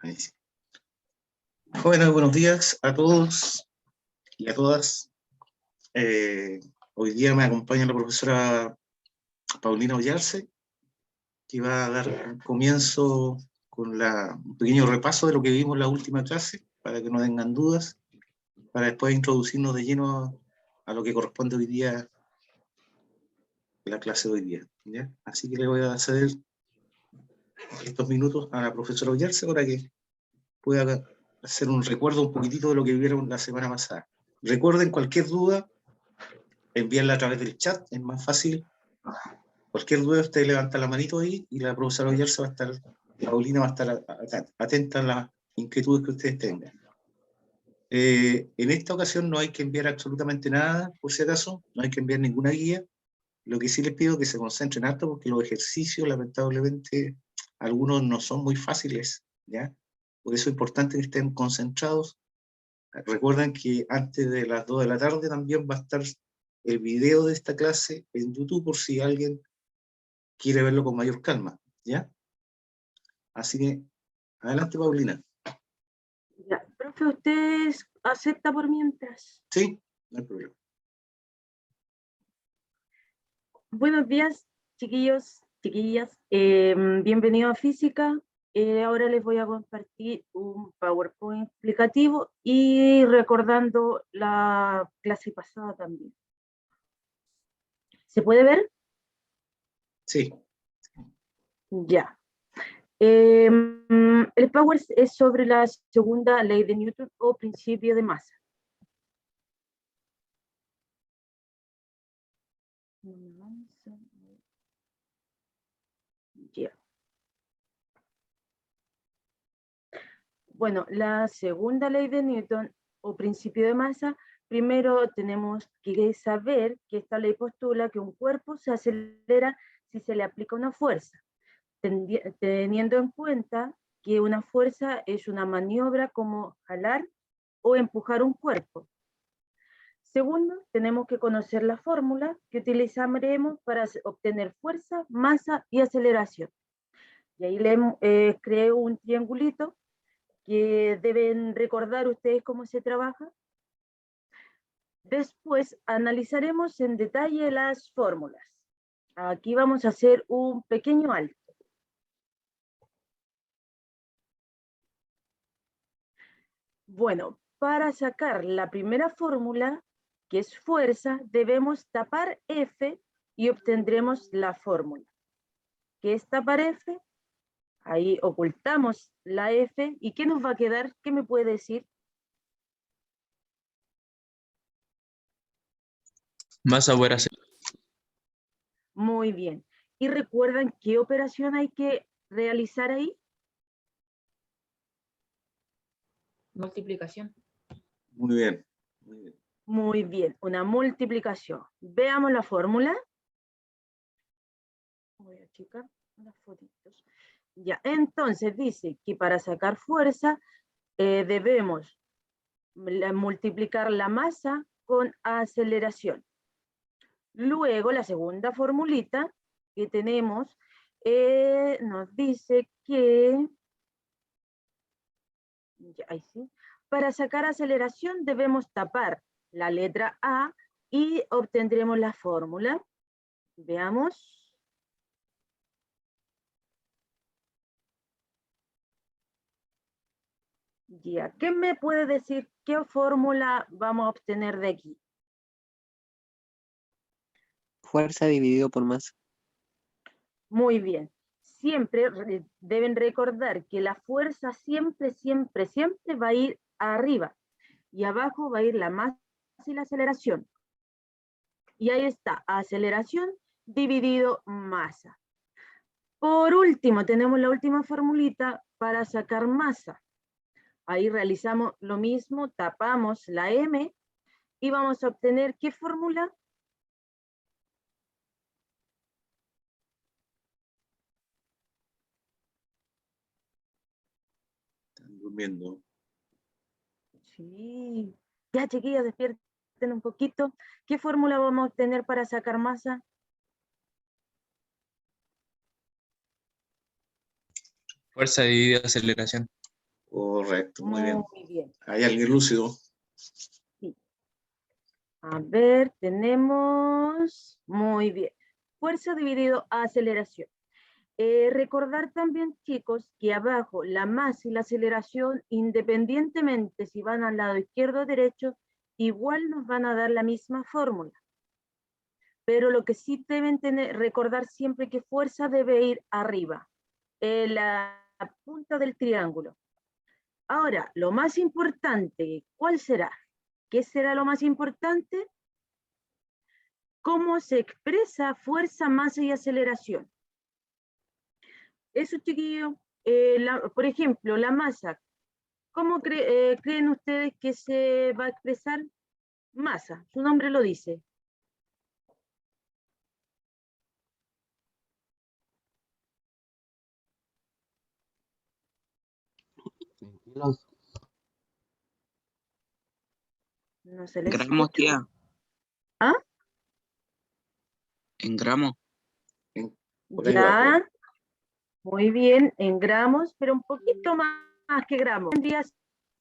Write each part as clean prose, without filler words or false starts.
Ahí sí. Jóvenes, buenos días a todos y a todas. Hoy día me acompaña la profesora Paulina Ollarse, que va a dar un comienzo con un pequeño repaso de lo que vimos en la última clase, para que no tengan dudas, para después introducirnos de lleno a lo que corresponde hoy día, la clase de hoy día, ¿ya? Así que le voy a ceder estos minutos a la profesora Ollarse para que pueda hacer un recuerdo un poquitito de lo que vieron la semana pasada. Recuerden, cualquier duda, envíenla a través del chat, es más fácil. Cualquier duda, usted levanta la manito ahí y la profesora Ollarse va a estar, Paulina va a estar atenta a las inquietudes que ustedes tengan. En esta ocasión no hay que enviar absolutamente nada, por si acaso, no hay que enviar ninguna guía. Lo que sí les pido es que se concentren harto, porque los ejercicios, lamentablemente, algunos no son muy fáciles, ¿ya? Por eso es importante que estén concentrados. Recuerden que antes de las 2 de la tarde también va a estar el video de esta clase en YouTube, por si alguien quiere verlo con mayor calma, ¿ya? Así que, adelante, Paulina. Ya, profe, ¿usted acepta por mientras? Sí, no hay problema. Buenos días, chiquillos, chiquillas. Bienvenidos a Física. Ahora les voy a compartir un PowerPoint explicativo y recordando la clase pasada también. ¿Se puede ver? Sí. Ya. El Power es sobre la segunda ley de Newton o principio de masa. Ya. Bueno, la segunda ley de Newton o principio de masa, primero tenemos que saber que esta ley postula que un cuerpo se acelera si se le aplica una fuerza, teniendo en cuenta que una fuerza es una maniobra como jalar o empujar un cuerpo. Segundo, tenemos que conocer la fórmula que utilizaremos para obtener fuerza, masa y aceleración. Y ahí creé un triangulito que deben recordar ustedes cómo se trabaja. Después analizaremos en detalle las fórmulas. Aquí vamos a hacer un pequeño alto. Bueno, para sacar la primera fórmula, que es fuerza, debemos tapar F y obtendremos la fórmula. ¿Qué es tapar F? Ahí ocultamos la F. ¿Y qué nos va a quedar? ¿Qué me puede decir? Masa por aceleración. Muy bien. ¿Y recuerdan qué operación hay que realizar ahí? Multiplicación. Muy bien. Muy bien. Muy bien, una multiplicación. Veamos la fórmula. Voy a achicar las fotitos. Ya, entonces dice que para sacar fuerza debemos multiplicar la masa con aceleración. Luego, la segunda formulita que tenemos nos dice que, ya, ahí sí, para sacar aceleración debemos tapar la letra A y obtendremos la fórmula. Veamos. Ya, ¿qué me puede decir qué fórmula vamos a obtener de aquí? Fuerza dividido por masa. Muy bien. Siempre deben recordar que la fuerza siempre, siempre, siempre va a ir arriba y abajo va a ir la masa y la aceleración. Y ahí está, aceleración dividido masa. Por último, tenemos la última formulita para sacar masa. Ahí realizamos lo mismo, tapamos la M y vamos a obtener ¿qué fórmula? Están durmiendo. Sí. Ya, chiquillas, despierten un poquito. ¿Qué fórmula vamos a obtener para sacar masa? Fuerza dividida aceleración. Correcto, muy bien. Muy bien. ¿Hay alguien lúcido? Sí. A ver, tenemos... Muy bien. Fuerza dividido a aceleración. Recordar también, chicos, que abajo la masa y la aceleración, independientemente si van al lado izquierdo o derecho, igual nos van a dar la misma fórmula. Pero lo que sí deben recordar siempre que fuerza debe ir arriba, en la punta del triángulo. Ahora, lo más importante, ¿cuál será? ¿Qué será lo más importante? ¿Cómo se expresa fuerza, masa y aceleración? Eso, chiquillos, por ejemplo, la masa. ¿Cómo creen ustedes que se va a expresar? Masa, su nombre lo dice. Kilos. No se les Gramos, escucha. tía. ¿Ah? En gramos. Por ahí va, Ya, muy bien, en gramos, pero un poquito más que gramos.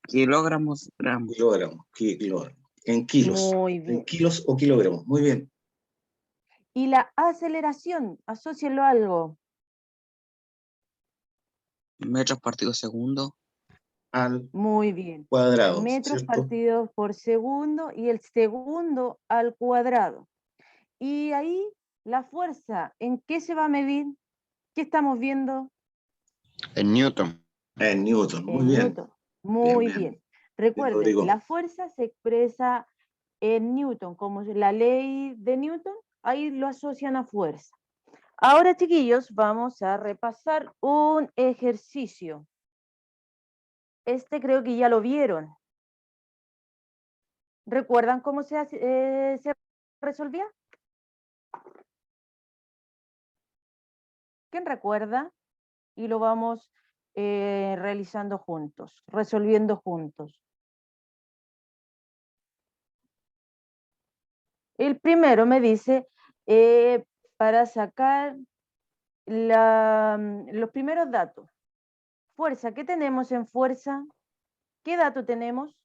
Kilogramos, gramos. kilogramos, en kilos. Muy En bien. kilos o kilogramos, muy bien. Y la aceleración, asócienlo a algo. Metros partidos segundo. Al Muy bien. cuadrado, Metros ¿cierto? partidos por segundo y el segundo al cuadrado. Y ahí la fuerza, ¿en qué se va a medir? ¿Qué estamos viendo? En Newton. En Newton, muy En bien. Newton. Muy bien. Bien, Recuerden, Rodrigo. la fuerza se expresa en Newton, como la ley de Newton, ahí lo asocian a fuerza. Ahora, chiquillos, vamos a repasar un ejercicio. Este creo que ya lo vieron. ¿Recuerdan cómo se resolvía? ¿Quién recuerda? Y lo vamos realizando juntos, resolviendo juntos. El primero me dice, para sacar los primeros datos. Fuerza, ¿qué tenemos en fuerza? ¿Qué dato tenemos?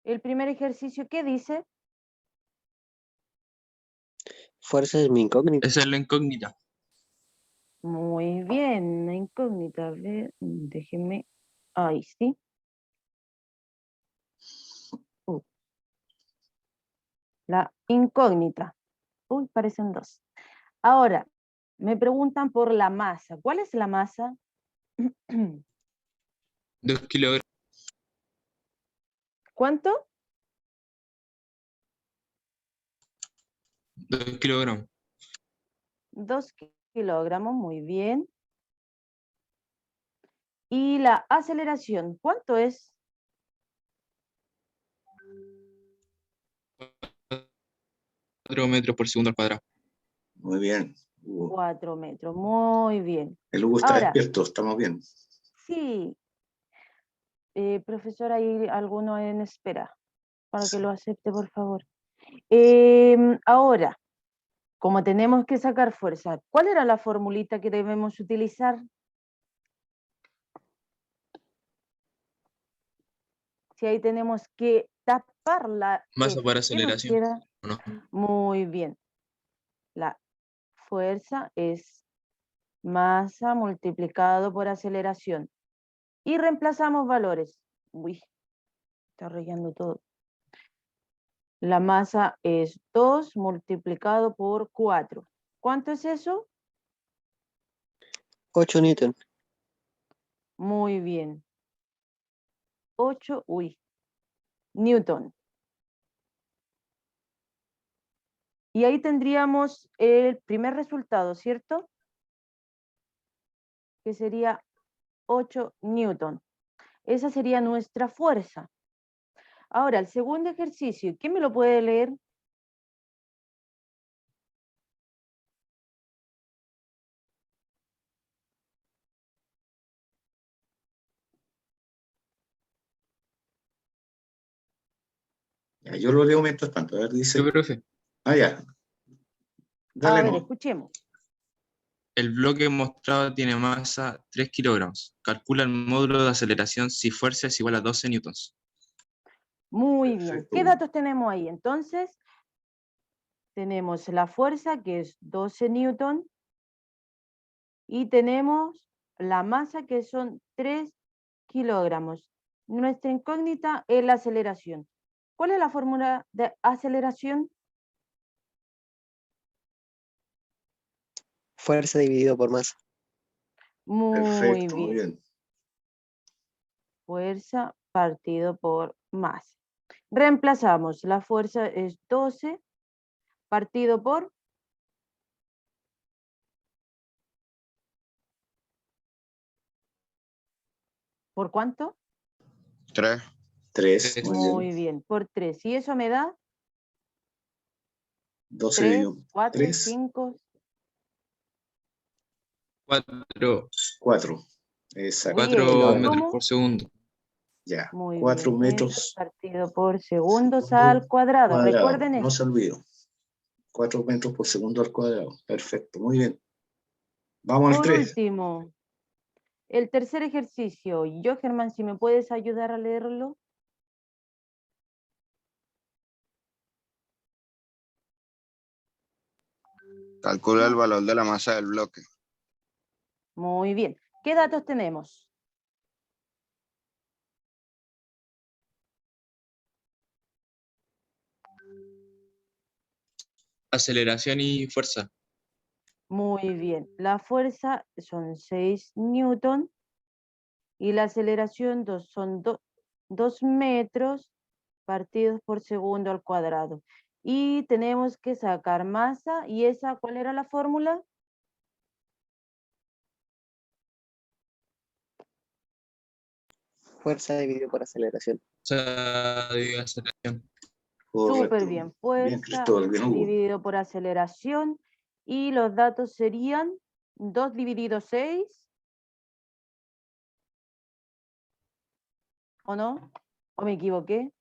El primer ejercicio, ¿qué dice? Fuerza es mi incógnita. Esa es la incógnita. Muy bien, una incógnita. A ver, déjenme. Ahí sí. La incógnita. Uy, parecen dos. Ahora, me preguntan por la masa. ¿Cuál es la masa? 2 kilogramos. ¿Cuánto? 2 kilogramos. 2 kilogramos, muy bien. ¿Y la aceleración? ¿Cuánto es? 4 metros por segundo al cuadrado. Muy bien, Hugo. 4 metros, muy bien. El Hugo está Ahora, despierto, estamos bien. sí, profesor, hay alguno en espera para que lo acepte, por favor. Ahora, como tenemos que sacar fuerza, ¿cuál era la formulita que debemos utilizar? Si ahí tenemos que tapar la Masa por F, ¿qué nos aceleración. queda? ¿O no? Muy bien. La fuerza es masa multiplicado por aceleración. Y reemplazamos valores. Uy, está rayando todo. La masa es 2 multiplicado por 4. ¿Cuánto es eso? 8 Newton. Muy bien. 8, Newton. Y ahí tendríamos el primer resultado, ¿cierto? Que sería 8 Newton. Esa sería nuestra fuerza. Ahora, el segundo ejercicio, ¿quién me lo puede leer? Ya, yo lo leo mientras tanto. A ver, dice. Sí, profe. Ah, ya. A Dale, ver, no. escuchemos. El bloque mostrado tiene masa 3 kilogramos. Calcula el módulo de aceleración si fuerza es igual a 12 newtons. Muy bien. Perfecto. ¿Qué datos tenemos ahí? Entonces, tenemos la fuerza, que es 12 newton, y tenemos la masa, que son 3 kilogramos. Nuestra incógnita es la aceleración. ¿Cuál es la fórmula de aceleración? Fuerza dividido por masa. Muy Perfecto, muy bien. bien. Fuerza partido por masa. Reemplazamos. La fuerza es 12 partido por... ¿Por cuánto? 3. 3, muy Muy bien. bien, por 3. Y eso me da 12 3, dividido 4, 3, 5. 4 4. Exacto. Bien, metros ¿cómo? por segundo. Ya. Muy 4 bien, metros partido por segundos al cuadrado. cuadrado. Recuerden No eso. se olvide. 4 metros por segundo al cuadrado. Perfecto, muy bien. Vamos al Por 3. último, el tercer ejercicio. Yo, Germán, si me puedes ayudar a leerlo. Calcula el valor de la masa del bloque. Muy bien. ¿Qué datos tenemos? Aceleración y fuerza. Muy bien. La fuerza son 6 newton y la aceleración son 2 metros partidos por segundo al cuadrado. Y tenemos que sacar masa. ¿Y esa cuál era la fórmula? Fuerza dividido por aceleración. O sea, de aceleración. Súper Correcto. bien. Bien, Fuerza Cristóbal, bien, Hugo. dividido por aceleración. Y los datos serían 2 dividido 6. ¿O no? ¿O me equivoqué?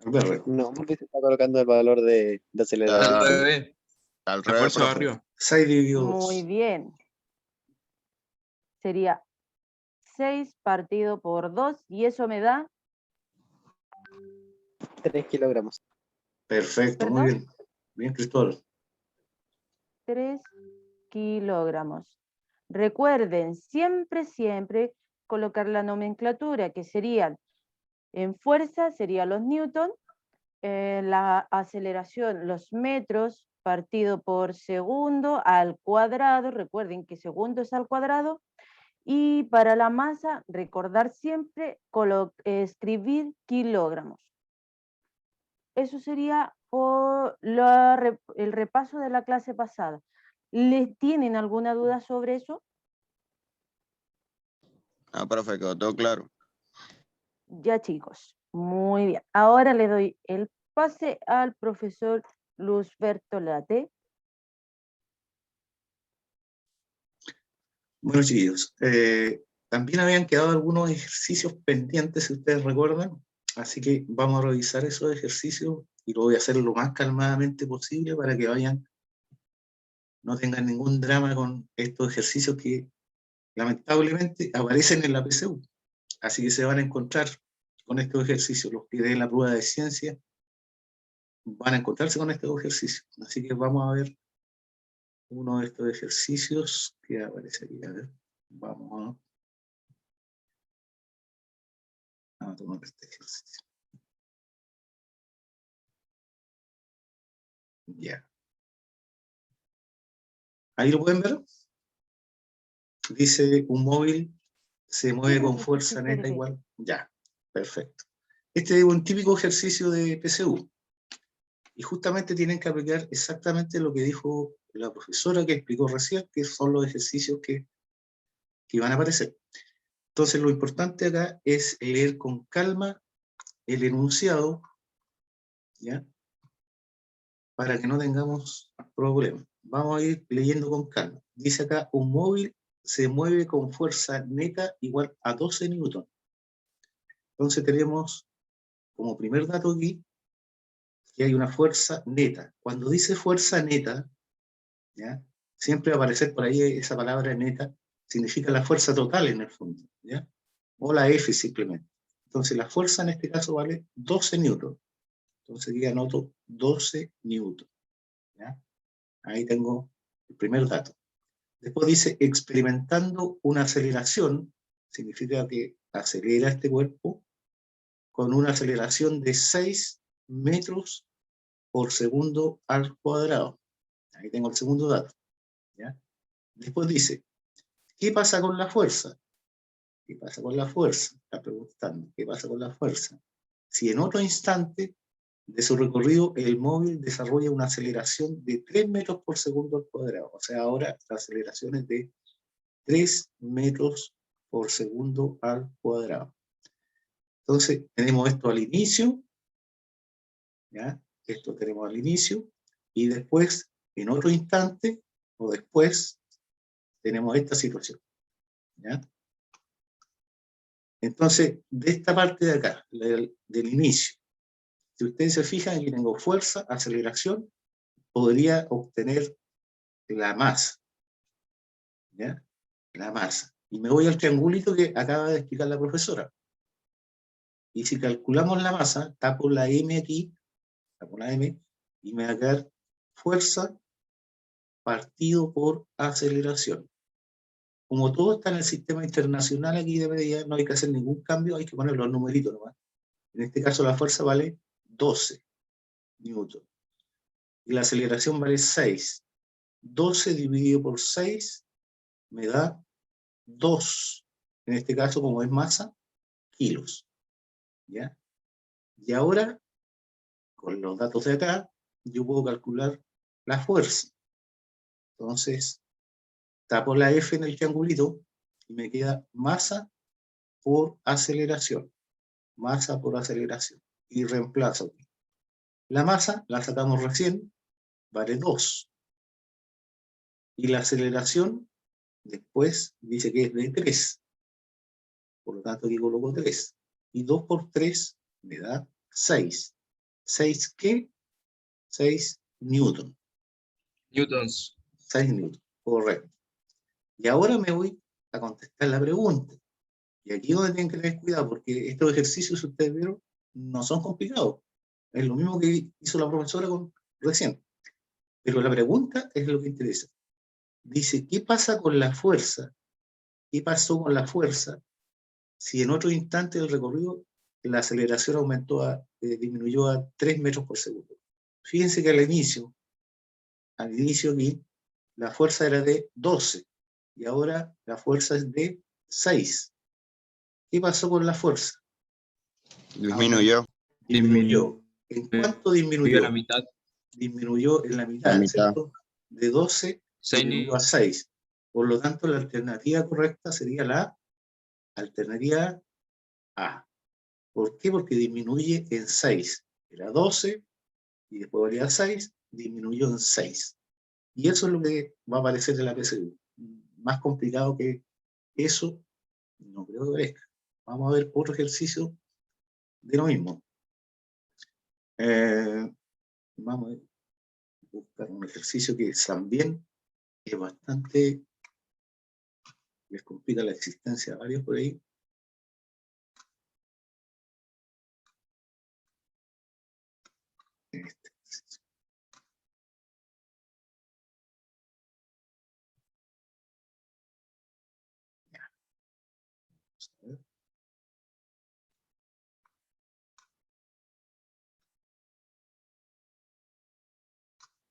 Alberto. No, porque se está colocando el valor de aceleración. Al revés. Al La revés, fuerza va profe. arriba. 6 dividido 2. Muy bien. Sería 6 partido por 2 y eso me da, 3 kilogramos. Perfecto, muy ¿perdón? bien. Bien, Cristóbal. 3 kilogramos. Recuerden, siempre colocar la nomenclatura, que serían, en fuerza serían los newton, la aceleración, los metros partido por segundo al cuadrado, recuerden que segundo es al cuadrado, y para la masa, recordar siempre escribir kilogramos. Eso sería por el repaso de la clase pasada. ¿Les tienen alguna duda sobre eso? Ah, profe, quedó todo claro. Ya, chicos. Muy bien. Ahora le doy el pase al profesor Luz Bertolate. Bueno, chiquillos, también habían quedado algunos ejercicios pendientes, si ustedes recuerdan, así que vamos a revisar esos ejercicios y lo voy a hacer lo más calmadamente posible para que vayan, no tengan ningún drama con estos ejercicios que lamentablemente aparecen en la PSU. Así que se van a encontrar con estos ejercicios, los que den la prueba de ciencia van a encontrarse con estos ejercicios. Así que vamos a ver uno de estos ejercicios que aparecería. A ver, vamos a tomar este ejercicio. Ya. Ahí lo pueden ver. Dice un móvil se mueve con Sí, fuerza sí, neta perfecto. igual. Ya, perfecto. Este es un típico ejercicio de PSU. Y justamente tienen que aplicar exactamente lo que dijo la profesora que explicó recién, que son los ejercicios que van a aparecer. Entonces lo importante acá es leer con calma el enunciado, ¿ya? Para que no tengamos problemas. Vamos a ir leyendo con calma. Dice acá, un móvil se mueve con fuerza neta igual a 12 newton. Entonces tenemos como primer dato aquí que hay una fuerza neta. Cuando dice fuerza neta, ¿ya? Siempre va a aparecer por ahí esa palabra neta, significa la fuerza total en el fondo, ¿ya? O la F simplemente. Entonces la fuerza en este caso vale 12 newton. Entonces aquí anoto 12 newton, ¿ya? Ahí tengo el primer dato. Después dice, experimentando una aceleración, significa que acelera este cuerpo con una aceleración de 6 metros por segundo al cuadrado. Ahí tengo el segundo dato, ¿ya? Después dice, ¿qué pasa con la fuerza? ¿Qué pasa con la fuerza? Está preguntando, ¿qué pasa con la fuerza? Si en otro instante de su recorrido el móvil desarrolla una aceleración de 3 metros por segundo al cuadrado. O sea, ahora la aceleración es de 3 metros por segundo al cuadrado. Entonces, tenemos esto al inicio, ¿ya? Esto tenemos al inicio, y después, en otro instante, o después, tenemos esta situación, ¿ya? Entonces, de esta parte de acá, del inicio, si ustedes se fijan, aquí tengo fuerza, aceleración, podría obtener la masa, ¿ya? La masa. Y me voy al triangulito que acaba de explicar la profesora. Y si calculamos la masa, tapo la M aquí, tapo la M, y me va a quedar fuerza partido por aceleración. Como todo está en el sistema internacional aquí de medida, no hay que hacer ningún cambio, hay que poner los numeritos nomás. En este caso la fuerza vale 12 newton. Y la aceleración vale 6. 12 dividido por 6 me da 2. En este caso, como es masa, kilos. ¿Ya? Y ahora, con los datos de acá, yo puedo calcular la fuerza. Entonces, tapo la F en el triangulito y me queda masa por aceleración. Masa por aceleración. Y reemplazo. La masa la sacamos recién, vale 2. Y la aceleración, después, dice que es de 3. Por lo tanto, aquí coloco 3. Y 2 por 3 me da 6. ¿6 qué? 6 newton. Newtons. 6 newton, correcto. Y ahora me voy a contestar la pregunta. Y aquí es donde tienen que tener cuidado, porque estos ejercicios, si ustedes vieron, no son complicados. Es lo mismo que hizo la profesora recién. Pero la pregunta es lo que interesa. Dice, ¿qué pasa con la fuerza? ¿Qué pasó con la fuerza si en otro instante del recorrido la aceleración disminuyó a 3 metros por segundo? Fíjense que al inicio aquí, la fuerza era de 12 y ahora la fuerza es de 6. ¿Qué pasó con la fuerza? Disminuyó. Disminuyó. ¿En cuánto disminuyó? La mitad. Disminuyó en la mitad, La mitad. ¿cierto? De 12 disminuyó a 6. Por lo tanto, la alternativa correcta sería la alternativa A. ¿Por qué? Porque disminuye en 6. Era 12 y después valía 6, disminuyó en 6. Y eso es lo que va a aparecer en la PSU. Más complicado que eso, no creo que parezca. Vamos a ver otro ejercicio de lo mismo. Vamos a buscar un ejercicio que también es bastante, les complica la existencia a varios por ahí. Este.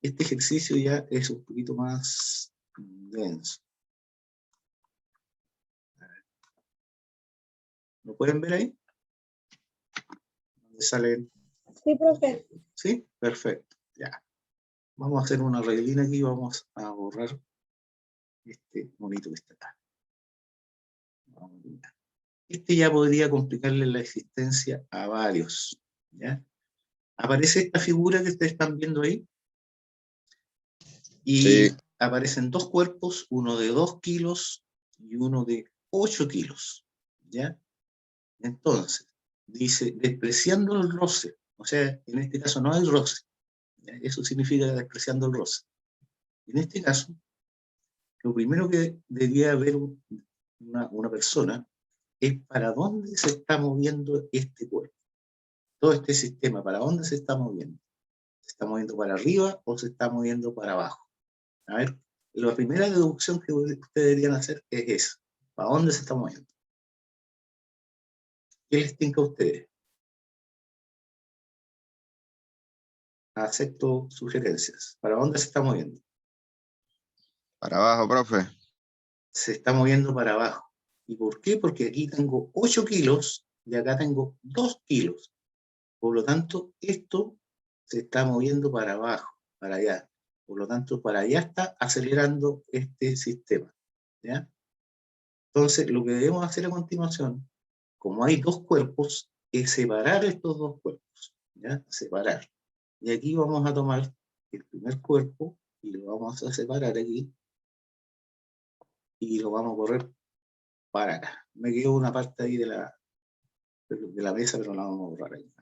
Este ejercicio ya es un poquito más denso. ¿Lo pueden ver ahí? ¿Dónde salen? Sí, profe. ¿Sí? Perfecto. Ya. Vamos a hacer una reglina aquí y vamos a borrar este monito que está acá. Este ya podría complicarle la existencia a varios. ¿Ya? Aparece esta figura que ustedes están viendo ahí. Y sí, aparecen dos cuerpos, uno de 2 kilos y uno de 8 kilos. ¿Ya? Entonces, dice, despreciando el roce. O sea, en este caso no hay roce. ¿Ya? Eso significa despreciando el roce. En este caso, lo primero que debería ver una persona es para dónde se está moviendo este cuerpo. Todo este sistema, ¿para dónde se está moviendo? ¿Se está moviendo para arriba o se está moviendo para abajo? A ver, la primera deducción que ustedes deberían hacer es esa. ¿Para dónde se está moviendo? ¿Qué les tinca a ustedes? Acepto sugerencias. ¿Para dónde se está moviendo? Para abajo, profe. Se está moviendo para abajo. ¿Y por qué? Porque aquí tengo 8 kilos y acá tengo 2 kilos. Por lo tanto, esto se está moviendo para abajo, para allá. Por lo tanto, para allá está acelerando este sistema. ¿Ya? Entonces, lo que debemos hacer a continuación, como hay dos cuerpos, es separar estos dos cuerpos. ¿Ya? Separar. Y aquí vamos a tomar el primer cuerpo y lo vamos a separar aquí y lo vamos a correr para acá. Me quedó una parte ahí de la mesa, pero la vamos a borrar ahí.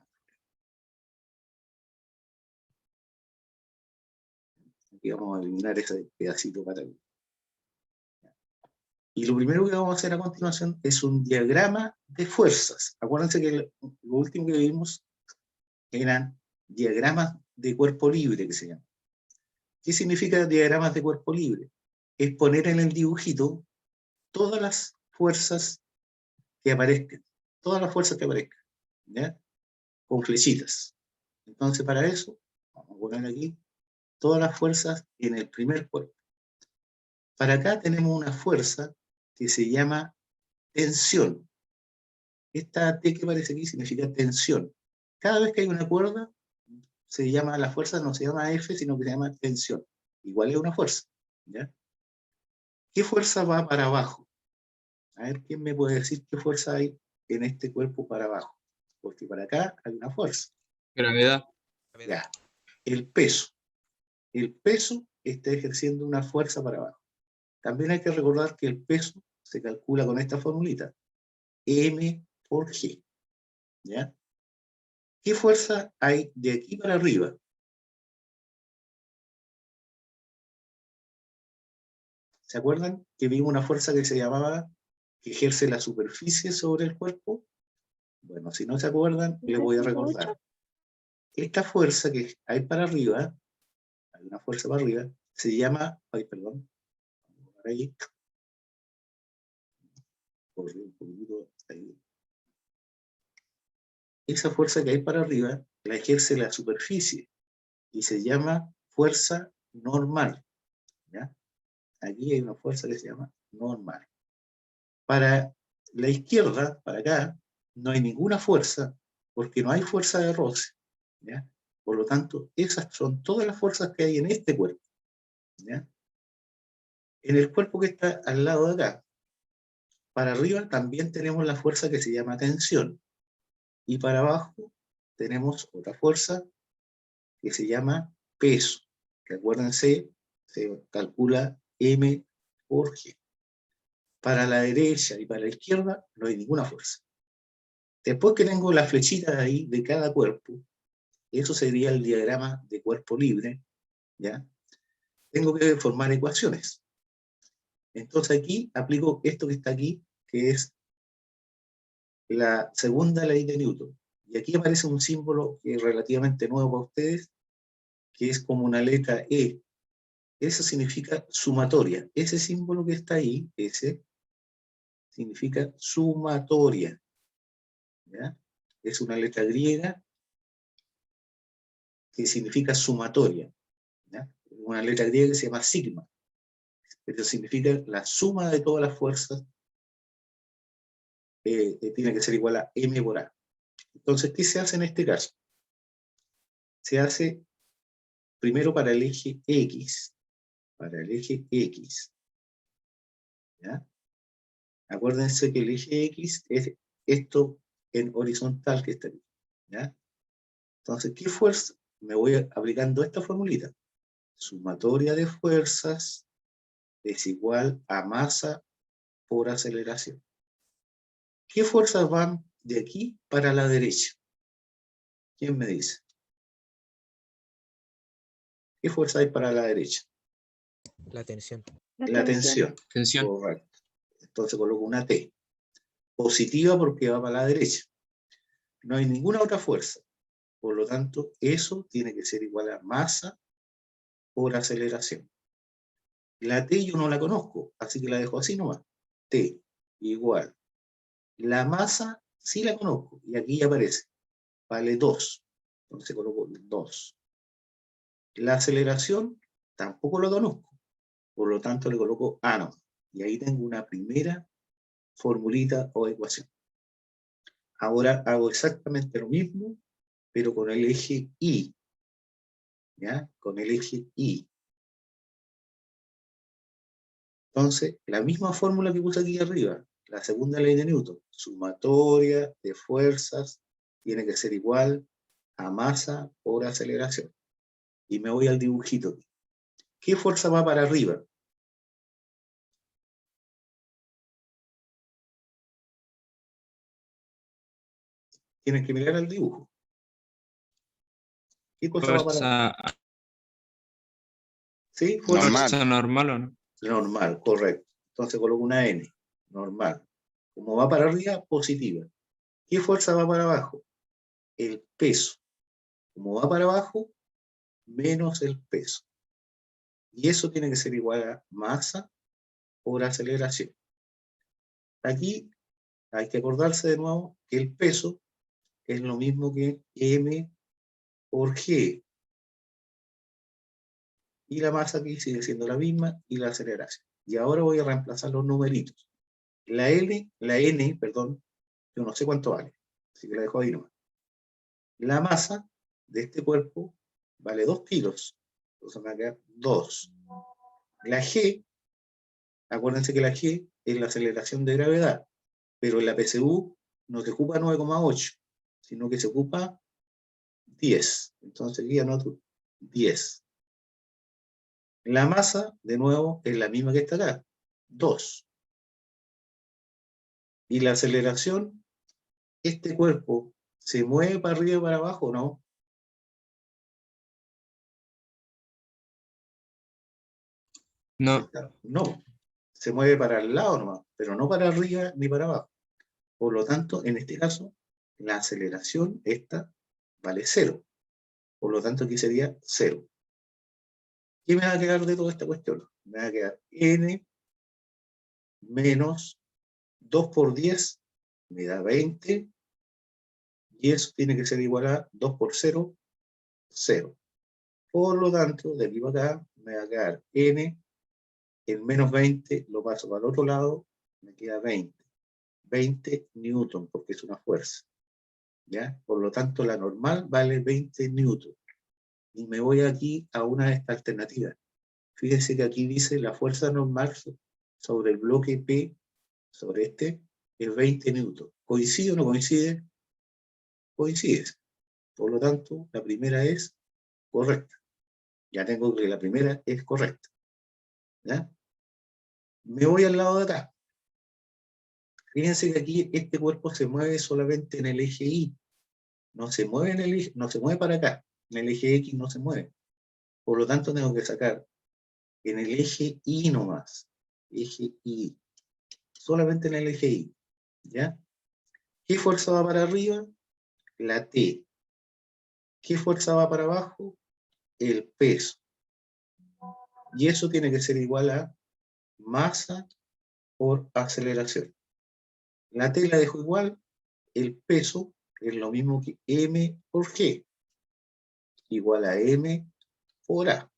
Aquí vamos a eliminar ese pedacito para aquí. Y lo primero que vamos a hacer a continuación es un diagrama de fuerzas. Acuérdense que lo último que vimos eran diagramas de cuerpo libre, que se llaman. ¿Qué significa diagramas de cuerpo libre? Es poner en el dibujito todas las fuerzas que aparezcan. Todas las fuerzas que aparezcan. ¿Ya? Con flechitas. Entonces, para eso, vamos a poner aquí todas las fuerzas en el primer cuerpo. Para acá tenemos una fuerza que se llama tensión. Esta T que aparece aquí significa tensión. Cada vez que hay una cuerda, la fuerza no se llama F, sino que se llama tensión. Igual es una fuerza. ¿Ya? ¿Qué fuerza va para abajo? A ver, ¿quién me puede decir qué fuerza hay en este cuerpo para abajo? Porque para acá hay una fuerza. Gravedad. Ya. El peso. El peso está ejerciendo una fuerza para abajo. También hay que recordar que el peso se calcula con esta formulita. M por G. ¿Ya? ¿Qué fuerza hay de aquí para arriba? ¿Se acuerdan que vimos una fuerza que se llamaba que ejerce la superficie sobre el cuerpo? Bueno, si no se acuerdan, les voy a recordar. Esta fuerza que hay para arriba, hay una fuerza para arriba, se llama, ahí, un poquito ahí. Esa fuerza que hay para arriba la ejerce la superficie y se llama fuerza normal. ¿Ya? Aquí hay una fuerza que se llama normal. Para la izquierda, para acá, no hay ninguna fuerza, porque no hay fuerza de roce. ¿Ya? Por lo tanto, esas son todas las fuerzas que hay en este cuerpo. ¿Ya? En el cuerpo que está al lado de acá, para arriba también tenemos la fuerza que se llama tensión. Y para abajo tenemos otra fuerza que se llama peso. Que acuérdense, se calcula M por G. Para la derecha y para la izquierda no hay ninguna fuerza. Después que tengo las flechitas ahí de cada cuerpo, eso sería el diagrama de cuerpo libre, ¿ya? Tengo que formar ecuaciones. Entonces aquí aplico esto que está aquí, que es la segunda ley de Newton. Y aquí aparece un símbolo que es relativamente nuevo para ustedes, que es como una letra E. Eso significa sumatoria. Ese símbolo que está ahí, ese, significa sumatoria. ¿Ya? Es una letra griega que significa sumatoria. ¿Ya? Una letra griega que se llama sigma. Esto significa la suma de todas las fuerzas tiene que ser igual a m por a. Entonces, ¿qué se hace en este caso? Se hace primero para el eje X. Para el eje X. ¿Ya? Acuérdense que el eje X es esto en horizontal que está aquí. ¿Ya? Entonces, ¿qué fuerza? Me voy aplicando esta formulita. Sumatoria de fuerzas es igual a masa por aceleración. ¿Qué fuerzas van de aquí para la derecha? ¿Quién me dice? ¿Qué fuerza hay para la derecha? La tensión. La tensión. Tensión. Correcto. Entonces coloco una T. Positiva porque va para la derecha. No hay ninguna otra fuerza. Por lo tanto, eso tiene que ser igual a masa por aceleración. La T yo no la conozco, así que la dejo así nomás. T igual. La masa sí la conozco, y aquí ya aparece. Vale 2. Entonces coloco 2. La aceleración tampoco la conozco. Por lo tanto, le coloco A nomás. Y ahí tengo una primera formulita o ecuación. Ahora hago exactamente lo mismo, pero con el eje Y. ¿Ya? Con el eje Y. Entonces, la misma fórmula que puse aquí arriba, la segunda ley de Newton, sumatoria de fuerzas, tiene que ser igual a masa por aceleración. Y me voy al dibujito. ¿Qué fuerza va para arriba? Tienes que mirar al dibujo. ¿Qué cosa va para arriba? Fuerza, ¿Sí? Fuerza Normal. fuerza normal o no. normal, correcto. Entonces coloco una N, normal. Como va para arriba, positiva. ¿Qué fuerza va para abajo? El peso. Como va para abajo, menos el peso. Y eso tiene que ser igual a masa por aceleración. Aquí hay que acordarse de nuevo que el peso es lo mismo que M por G. Y la masa aquí sigue siendo la misma y la aceleración. Y ahora voy a reemplazar los numeritos. La N, perdón, yo no sé cuánto vale, así que la dejo ahí nomás. La masa de este cuerpo vale 2 kilos, entonces me va a quedar 2. La G, acuérdense que la G es la aceleración de gravedad, pero en la PSU no se ocupa 9,8, sino que se ocupa 10. Entonces aquí anoto 10. La masa, de nuevo, es la misma que está acá, 2. Y la aceleración, este cuerpo, ¿se mueve para arriba y para abajo o no? No, No, se mueve para el lado nomás, pero no para arriba ni para abajo. Por lo tanto, en este caso, la aceleración, esta, vale 0. Por lo tanto, aquí sería 0. ¿Qué me va a quedar de toda esta cuestión? Me va a quedar n menos 2 por 10, me da 20, y eso tiene que ser igual a 2 por 0, 0. Por lo tanto, de aquí para acá, me va a quedar n, el menos 20 lo paso para el otro lado, me queda 20. 20 newton, porque es una fuerza. ¿Ya? Por lo tanto, la normal vale 20 newton. Y me voy aquí a una de estas alternativas. Fíjense que aquí dice la fuerza normal sobre el bloque P, sobre este, es 20 newton. ¿Coincide o no coincide? Coincide. Por lo tanto, la primera es correcta. Ya tengo que la primera es correcta. ¿Ya? Me voy al lado de acá. Fíjense que aquí este cuerpo se mueve solamente en el eje Y. No se mueve en el eje, no se mueve para acá. En el eje X no se mueve. Por lo tanto, tengo que sacar en el eje Y nomás. Eje Y. Solamente en el eje Y. ¿Ya? ¿Qué fuerza va para arriba? La T. ¿Qué fuerza va para abajo? El peso. Y eso tiene que ser igual a masa por aceleración. La T la dejo igual. El peso es lo mismo que M por G. Igual a M por A.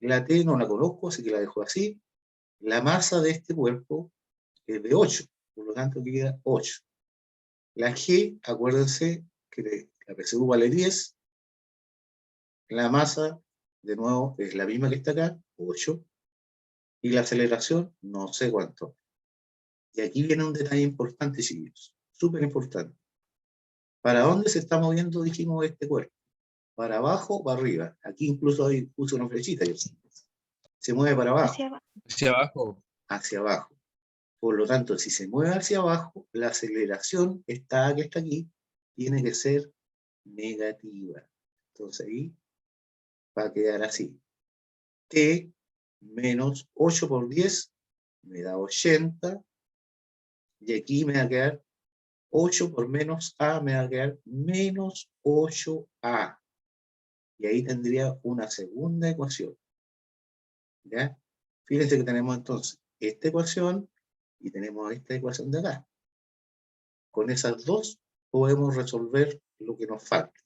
La T no la conozco, así que la dejo así. La masa de este cuerpo es de 8, por lo tanto queda 8. La G, acuérdense que la PSU vale 10. La masa, de nuevo, es la misma que está acá, 8. Y la aceleración, no sé cuánto. Y aquí viene un detalle importante, chiquillos. Súper importante. ¿Para dónde se está moviendo, dijimos, este cuerpo? ¿Para abajo o para arriba? Aquí incluso ahí puse una flechita. Se mueve para abajo. hacia abajo. Hacia abajo. Por lo tanto, si se mueve hacia abajo, la aceleración que está aquí, tiene que ser negativa. Entonces ahí va a quedar así. T menos 8 por 10 me da 80, y aquí me va a quedar 8 por menos A, me va a quedar menos 8A. Y ahí tendría una segunda ecuación. ¿Ya? Fíjense que tenemos entonces esta ecuación y tenemos esta ecuación de acá. Con esas dos podemos resolver lo que nos falta.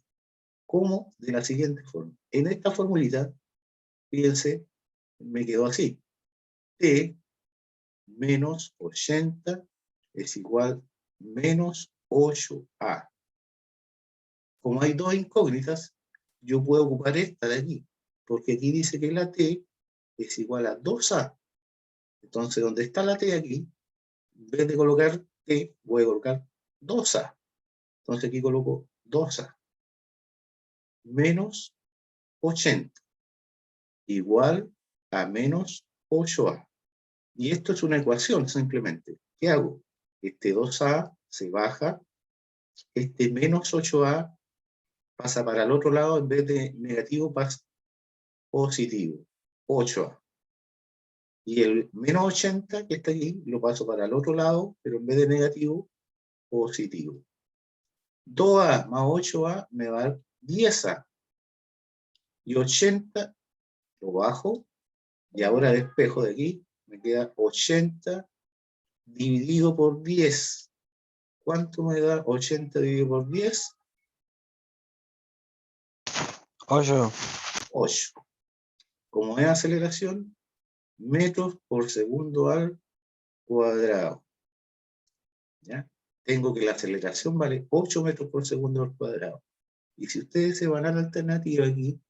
¿Cómo? De la siguiente forma. En esta formulita, fíjense, me quedó así. T menos 80 es igual menos 8A. Como hay dos incógnitas, yo puedo ocupar esta de aquí, porque aquí dice que la T es igual a 2A. Entonces, donde está la T aquí, en vez de colocar T, voy a colocar 2A. Entonces aquí coloco 2A menos 80 igual a menos 8A. Y esto es una ecuación simplemente. ¿Qué hago? Este 2A se baja, este menos 8A pasa para el otro lado, en vez de negativo pasa positivo, 8A. Y el menos 80 que está aquí lo paso para el otro lado, pero en vez de negativo, positivo. 2A más 8A me va a dar 10A. Y 80 lo bajo, y ahora despejo de aquí, me queda 80 dividido por 10. ¿Cuánto me da 80 dividido por 10? 8. 8. Como es aceleración, metros por segundo al cuadrado. ¿Ya? Tengo que la aceleración vale 8 metros por segundo al cuadrado. Y si ustedes se van a la alternativa aquí,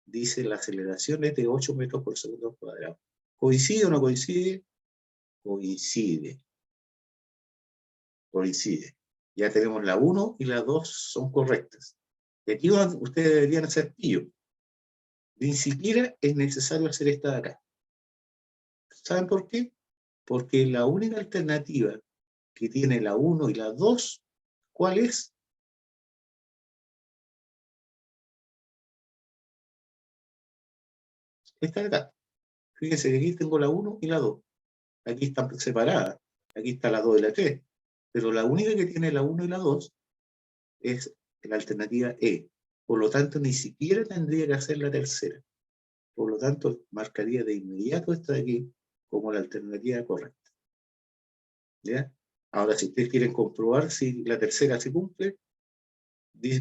dice la aceleración es de 8 metros por segundo al cuadrado. ¿Coincide o no coincide? Coincide. Coincide. Ya tenemos la 1 y la 2 son correctas. Y aquí ustedes deberían hacer pillo. Ni siquiera es necesario hacer esta de acá. ¿Saben por qué? Porque la única alternativa que tiene la 1 y la 2, ¿cuál es? Esta de acá. Fíjense que aquí tengo la 1 y la 2. Aquí están separadas. Aquí está la 2 y la 3. Pero la única que tiene la 1 y la 2 es la alternativa E. Por lo tanto, ni siquiera tendría que hacer la tercera. Por lo tanto, marcaría de inmediato esta de aquí como la alternativa correcta. ¿Ya? Ahora, si ustedes quieren comprobar si la tercera se cumple,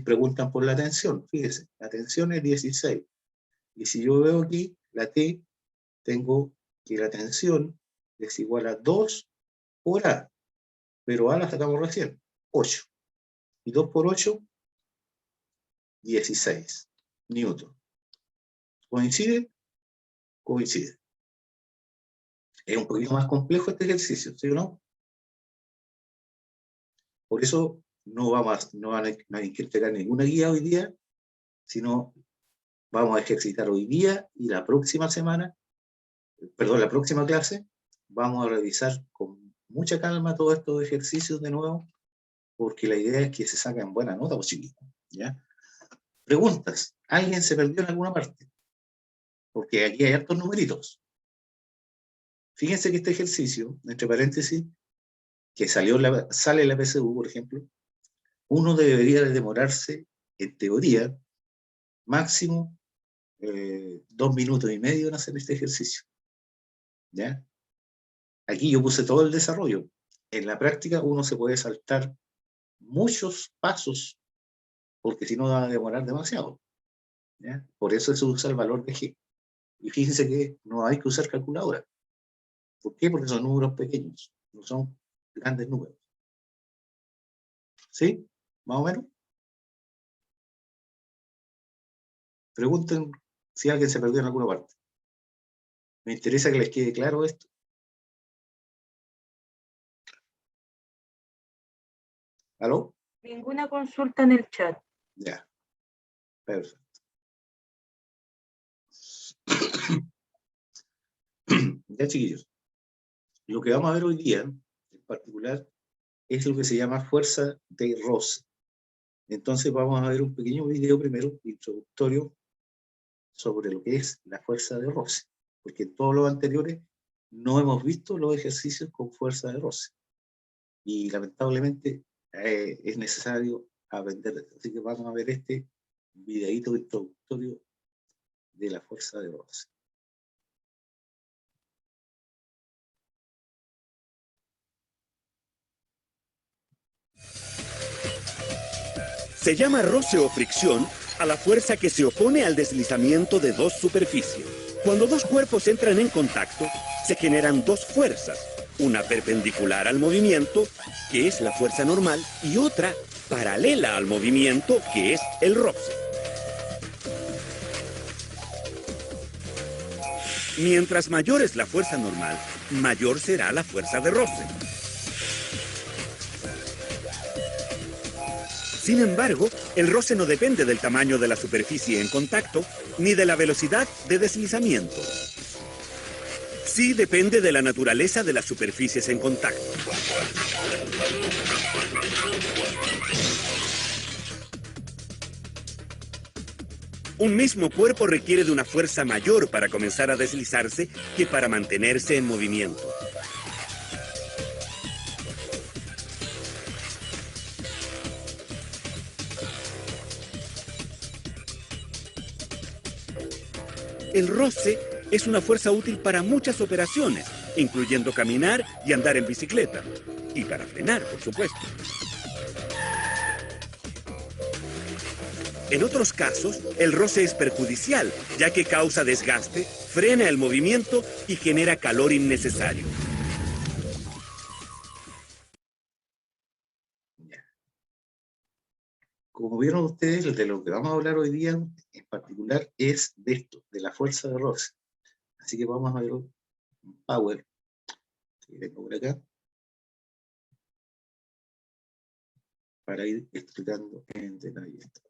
preguntan por la tensión. Fíjense, la tensión es 16. Y si yo veo aquí la T, tengo que la tensión es igual a 2 por A. Pero A la sacamos recién, 8. Y 2 por 8, 16 newton. ¿Coincide? Coincide. Es un poquito más complejo este ejercicio, ¿sí o no? Por eso no van a entregar ninguna guía hoy día, sino vamos a ejercitar hoy día y la próxima semana, perdón, la próxima clase, vamos a revisar con mucha calma todos estos ejercicios de nuevo, porque la idea es que se saquen buena nota, pues chiquitos, ¿ya? Preguntas. ¿Alguien se perdió en alguna parte? Porque aquí hay hartos numeritos. Fíjense que este ejercicio, entre paréntesis, que sale en la PSU, por ejemplo, uno debería demorarse, en teoría, máximo 2 minutos y medio en hacer este ejercicio. ¿Ya? Aquí yo puse todo el desarrollo. En la práctica uno se puede saltar muchos pasos, porque si no va a demorar demasiado. ¿Ya? Por eso se usa el valor de G. Y fíjense que no hay que usar calculadora. ¿Por qué? Porque son números pequeños, no son grandes números. ¿Sí? ¿Más o menos? Pregunten si alguien se perdió en alguna parte. Me interesa que les quede claro esto. ¿Aló? Ninguna consulta en el chat. Ya. Perfecto. Ya, chiquillos. Lo que vamos a ver hoy día, en particular, es lo que se llama fuerza de roce. Entonces vamos a ver un pequeño video primero, introductorio, sobre lo que es la fuerza de roce. porque en todos los anteriores no hemos visto los ejercicios con fuerza de roce. Y lamentablemente es necesario aprender. Así que vamos a ver este videíto introductorio de la fuerza de roce. Se llama roce o fricción a la fuerza que se opone al deslizamiento de dos superficies. Cuando dos cuerpos entran en contacto, se generan dos fuerzas, una perpendicular al movimiento, que es la fuerza normal, y otra paralela al movimiento, que es el roce. Mientras mayor es la fuerza normal, mayor será la fuerza de roce. Sin embargo, el roce no depende del tamaño de la superficie en contacto, ni de la velocidad de deslizamiento. Sí depende de la naturaleza de las superficies en contacto. Un mismo cuerpo requiere de una fuerza mayor para comenzar a deslizarse que para mantenerse en movimiento. El roce es una fuerza útil para muchas operaciones, incluyendo caminar y andar en bicicleta. Y para frenar, por supuesto. En otros casos, el roce es perjudicial, ya que causa desgaste, frena el movimiento y genera calor innecesario. Como vieron ustedes, de lo que vamos a hablar hoy día en particular es de esto, de la fuerza de roce. Así que vamos a ver un power que tengo por acá para ir explicando en detalle esto.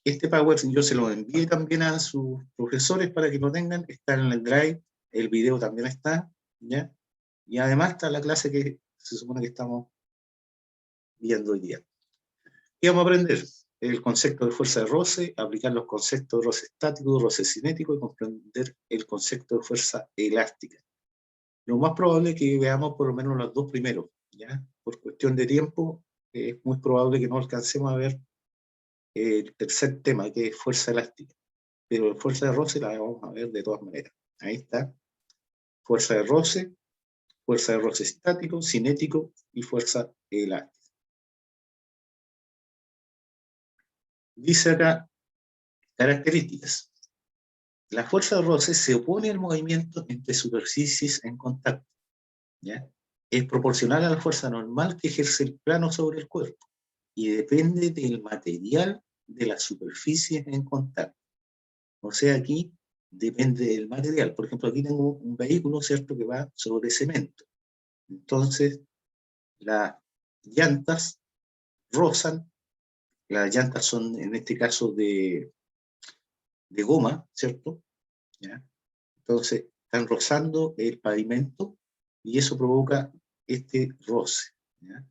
Este power yo se lo envié también a sus profesores para que lo tengan, está en el Drive, el video también está, ¿ya? Y además está la clase que se supone que estamos viendo hoy día. ¿Qué vamos a aprender? El concepto de fuerza de roce, aplicar los conceptos de roce estático, roce cinético y comprender el concepto de fuerza elástica. Lo más probable es que veamos por lo menos los dos primeros, ¿ya? Por cuestión de tiempo, es muy probable que no alcancemos a ver el tercer tema, que es fuerza elástica. Pero la fuerza de roce la vamos a ver de todas maneras. Ahí está. Fuerza de roce estático, cinético y fuerza elástica. Dice acá, características. La fuerza de roce se opone al movimiento entre superficies en contacto, ¿ya? Es proporcional a la fuerza normal que ejerce el plano sobre el cuerpo y depende del material de las superficies en contacto. O sea, aquí depende del material. Por ejemplo, aquí tengo un vehículo, ¿cierto?, que va sobre cemento. Entonces, las llantas rozan. Las llantas son, en este caso, de goma, ¿cierto? ¿Ya? Entonces, están rozando el pavimento y eso provoca este roce, ¿ya?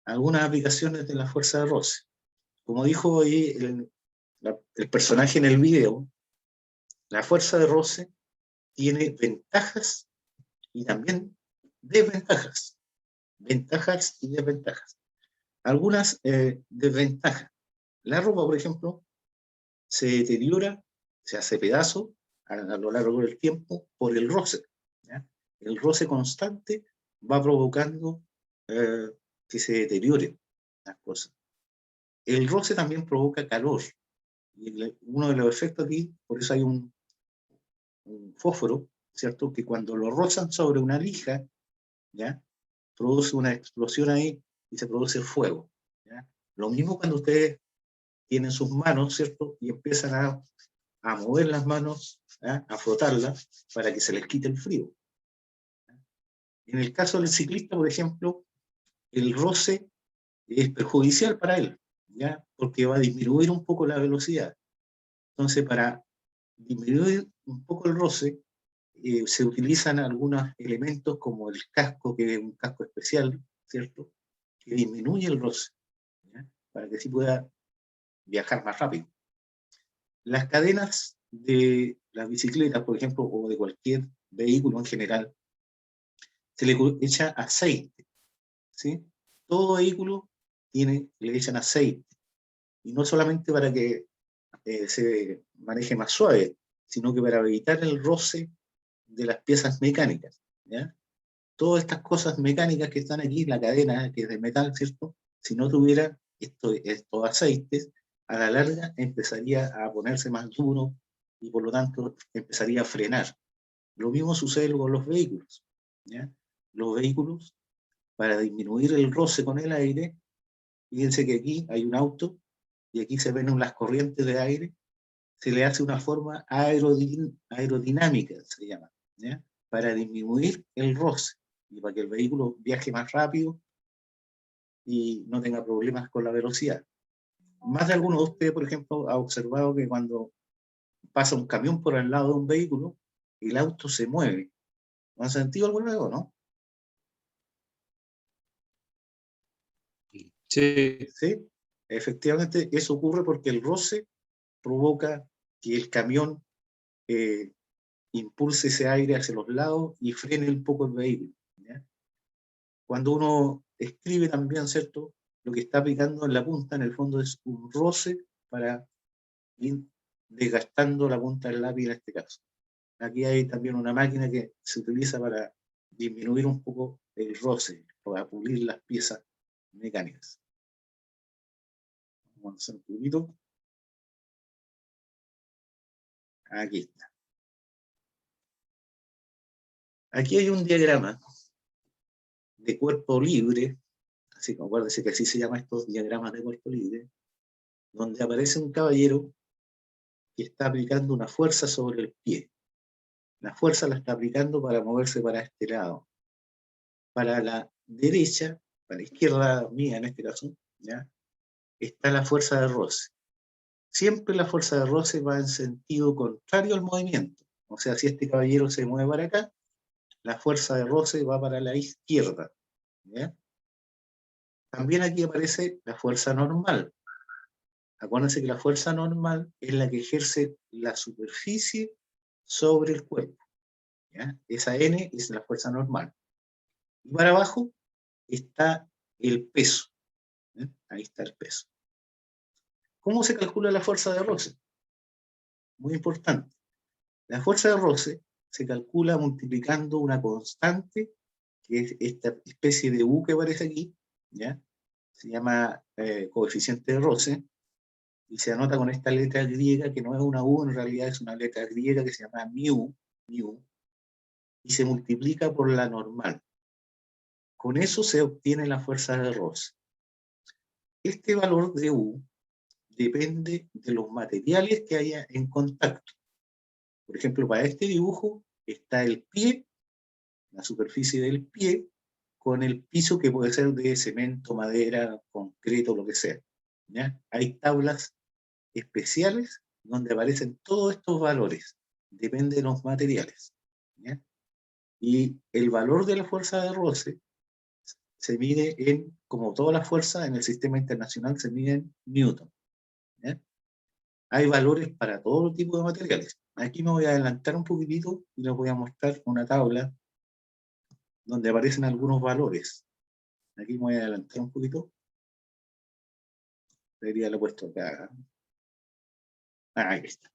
Algunas aplicaciones de la fuerza de roce. Como dijo ahí el personaje en el video, la fuerza de roce tiene ventajas y también desventajas. Ventajas y desventajas. Algunas desventajas. La ropa, por ejemplo, se deteriora, se hace pedazo a lo largo del tiempo por el roce, ¿ya? El roce constante va provocando que se deterioren las cosas. El roce también provoca calor. Y uno de los efectos aquí, por eso hay un fósforo, ¿cierto?, que cuando lo rozan sobre una lija, ¿ya?, produce una explosión ahí y se produce fuego, ¿ya? Lo mismo cuando ustedes tienen sus manos, ¿cierto?, y empiezan a mover las manos, ¿ya?, a frotarlas para que se les quite el frío. En el caso del ciclista, por ejemplo, el roce es perjudicial para él, ¿ya?, porque va a disminuir un poco la velocidad. Entonces, para disminuir un poco el roce, se utilizan algunos elementos como el casco, que es un casco especial, ¿cierto?, que disminuye el roce, ¿ya? Para que así pueda viajar más rápido. Las cadenas de las bicicletas, por ejemplo, o de cualquier vehículo en general, se le echa aceite, ¿sí? Todo vehículo le echan aceite, y no solamente para que se maneje más suave, sino que para evitar el roce de las piezas mecánicas, ¿ya? Todas estas cosas mecánicas que están aquí, la cadena que es de metal, ¿cierto? Si no tuviera estos aceites, a la larga empezaría a ponerse más duro y por lo tanto empezaría a frenar. Lo mismo sucede con los vehículos, ¿ya? Los vehículos, para disminuir el roce con el aire, fíjense que aquí hay un auto y aquí se ven las corrientes de aire, se le hace una forma aerodinámica, se llama, ¿ya? Para disminuir el roce y para que el vehículo viaje más rápido y no tenga problemas con la velocidad. Más de alguno de ustedes, por ejemplo, ha observado que cuando pasa un camión por al lado de un vehículo, el auto se mueve. ¿No han sentido alguna vez o no? Sí, Sí, efectivamente eso ocurre porque el roce provoca que el camión impulse ese aire hacia los lados y frene un poco el vehículo, ¿ya? Cuando uno escribe también, ¿cierto? Lo que está aplicando en la punta, en el fondo, es un roce para ir desgastando la punta del lápiz en este caso. Aquí hay también una máquina que se utiliza para disminuir un poco el roce, para pulir las piezas mecánicas. Vamos a hacer un poquito. Aquí está. Aquí hay un diagrama de cuerpo libre, así que acuérdense que así se llaman estos diagramas de cuerpo libre, donde aparece un caballero que está aplicando una fuerza sobre el pie. La fuerza la está aplicando para moverse para este lado. Para la derecha, para la izquierda mía en este caso, ¿ya? Está la fuerza de roce. Siempre la fuerza de roce va en sentido contrario al movimiento. O sea, si este caballero se mueve para acá, la fuerza de roce va para la izquierda, ¿ya? También aquí aparece la fuerza normal. Acuérdense que la fuerza normal es la que ejerce la superficie sobre el cuerpo, ¿ya? Esa N es la fuerza normal. Y para abajo está el peso, ¿eh? Ahí está el peso. ¿Cómo se calcula la fuerza de roce? Muy importante. La fuerza de roce se calcula multiplicando una constante, que es esta especie de U que aparece aquí, ¿ya? Se llama coeficiente de roce, y se anota con esta letra griega, que no es una U, en realidad es una letra griega que se llama mu, y se multiplica por la normal. Con eso se obtiene la fuerza de roce. Este valor de U depende de los materiales que haya en contacto. Por ejemplo, para este dibujo está el pie, la superficie del pie, con el piso que puede ser de cemento, madera, concreto, lo que sea, ¿ya? Hay tablas especiales donde aparecen todos estos valores. Depende de los materiales, ¿ya? Y el valor de la fuerza de roce se mide en, como todas las fuerzas en el sistema internacional, se mide en Newton, ¿ya? Hay valores para todo tipo de materiales. Aquí me voy a adelantar un poquitito y les voy a mostrar una tabla donde aparecen algunos valores. Aquí me voy a adelantar un poquito. Debería haberlo puesto acá. Ah, ahí está.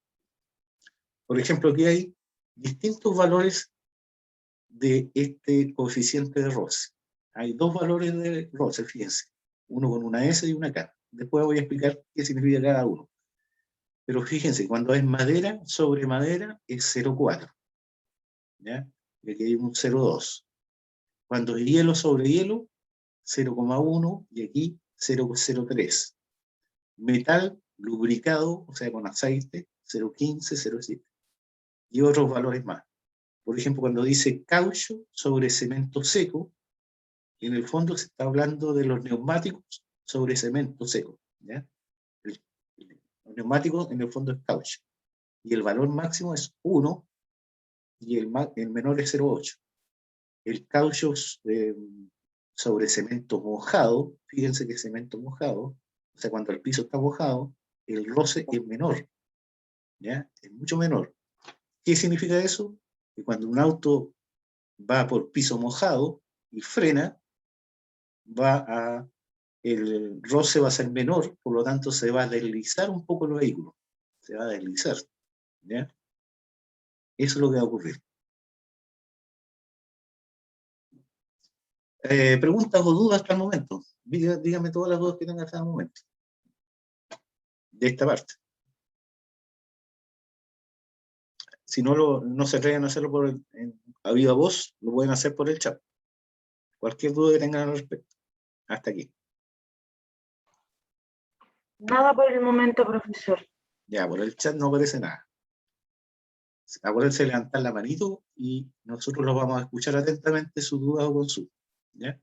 Por ejemplo, aquí hay distintos valores de este coeficiente de roce. Hay dos valores de roce, fíjense. Uno con una S y una K. Después voy a explicar qué significa cada uno. Pero fíjense, cuando es madera sobre madera es 0,4. ¿Ya? Y aquí hay un 0,2. Cuando es hielo sobre hielo, 0,1 y aquí 0,03. Metal lubricado, o sea, con aceite, 0,15, 0,7. Y otros valores más. Por ejemplo, cuando dice caucho sobre cemento seco, en el fondo se está hablando de los neumáticos sobre cemento seco, ¿ya? Los neumáticos en el fondo es caucho. Y el valor máximo es 1 y el menor es 0,8. El caucho sobre cemento mojado, fíjense que cemento mojado, o sea, cuando el piso está mojado, el roce es menor, ¿ya? Es mucho menor. ¿Qué significa eso? Que cuando un auto va por piso mojado y frena, el roce va a ser menor, por lo tanto se va a deslizar un poco el vehículo, se va a deslizar, ¿ya? Eso es lo que va a ocurrir. ¿Preguntas o dudas hasta el momento? Dígame todas las dudas que tengan hasta el momento. De esta parte. Si no se atreven a hacerlo a viva voz, lo pueden hacer por el chat. Cualquier duda que tengan al respecto. Hasta aquí. Nada por el momento, profesor. Ya, por el chat no aparece nada. Acuérdense de levantar la manito y nosotros los vamos a escuchar atentamente sus dudas o consultas. ¿Ya?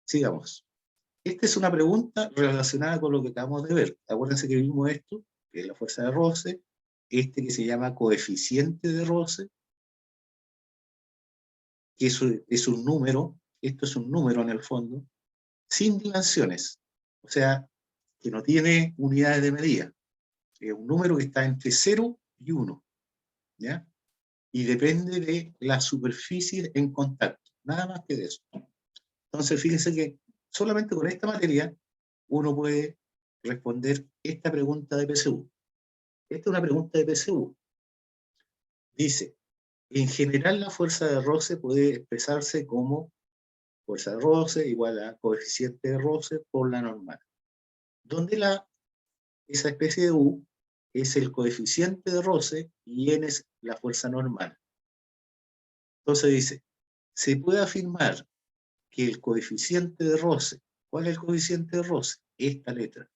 Sigamos. Esta es una pregunta relacionada con lo que acabamos de ver. Acuérdense que vimos esto, que es la fuerza de roce, que se llama coeficiente de roce, que es un número, esto es un número en el fondo, sin dimensiones, o sea, que no tiene unidades de medida. Es un número que está entre 0 y 1, ¿ya? Y depende de la superficie en contacto, nada más que de eso. Entonces, fíjense que solamente con esta materia uno puede responder esta pregunta de PSU. Esta es una pregunta de PSU. Dice, en general la fuerza de roce puede expresarse como fuerza de roce igual a coeficiente de roce por la normal, donde esa especie de U es el coeficiente de roce y N es la fuerza normal. Entonces dice, se puede afirmar que el coeficiente de roce, ¿cuál es el coeficiente de roce? Esta letra.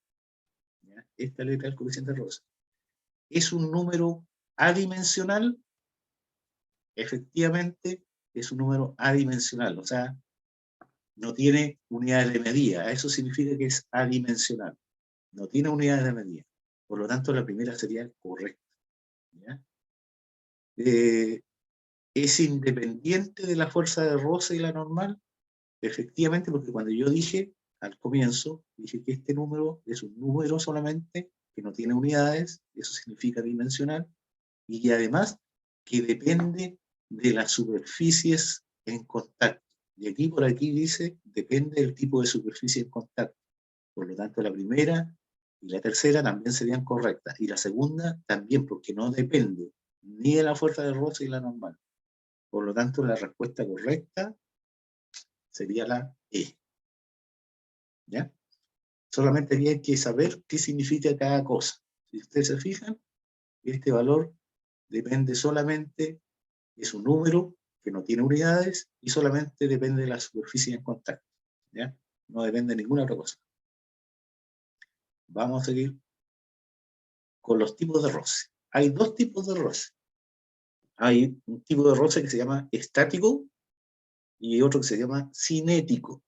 ¿Ya? Esta letra es el coeficiente de roce. ¿Es un número adimensional? Efectivamente, es un número adimensional, o sea, no tiene unidades de medida. Eso significa que es adimensional. No tiene unidades de medida. Por lo tanto, la primera sería correcta. ¿Ya? ¿Es independiente de la fuerza de roce y la normal? Efectivamente, porque cuando yo dije al comienzo, dije que este número es un número solamente, que no tiene unidades, eso significa dimensional, y además que depende de las superficies en contacto. Y aquí por aquí dice, depende del tipo de superficie en contacto. Por lo tanto, la primera y la tercera también serían correctas. Y la segunda también, porque no depende ni de la fuerza de roce y la normal. Por lo tanto, la respuesta correcta sería la E. ¿Ya? Solamente hay que saber qué significa cada cosa. Si ustedes se fijan, este valor depende solamente, es un número que no tiene unidades y solamente depende de la superficie en contacto. ¿Ya? No depende de ninguna otra cosa. Vamos a seguir con los tipos de roce. Hay dos tipos de roce. Hay un tipo de roce que se llama estático y otro que se llama cinético.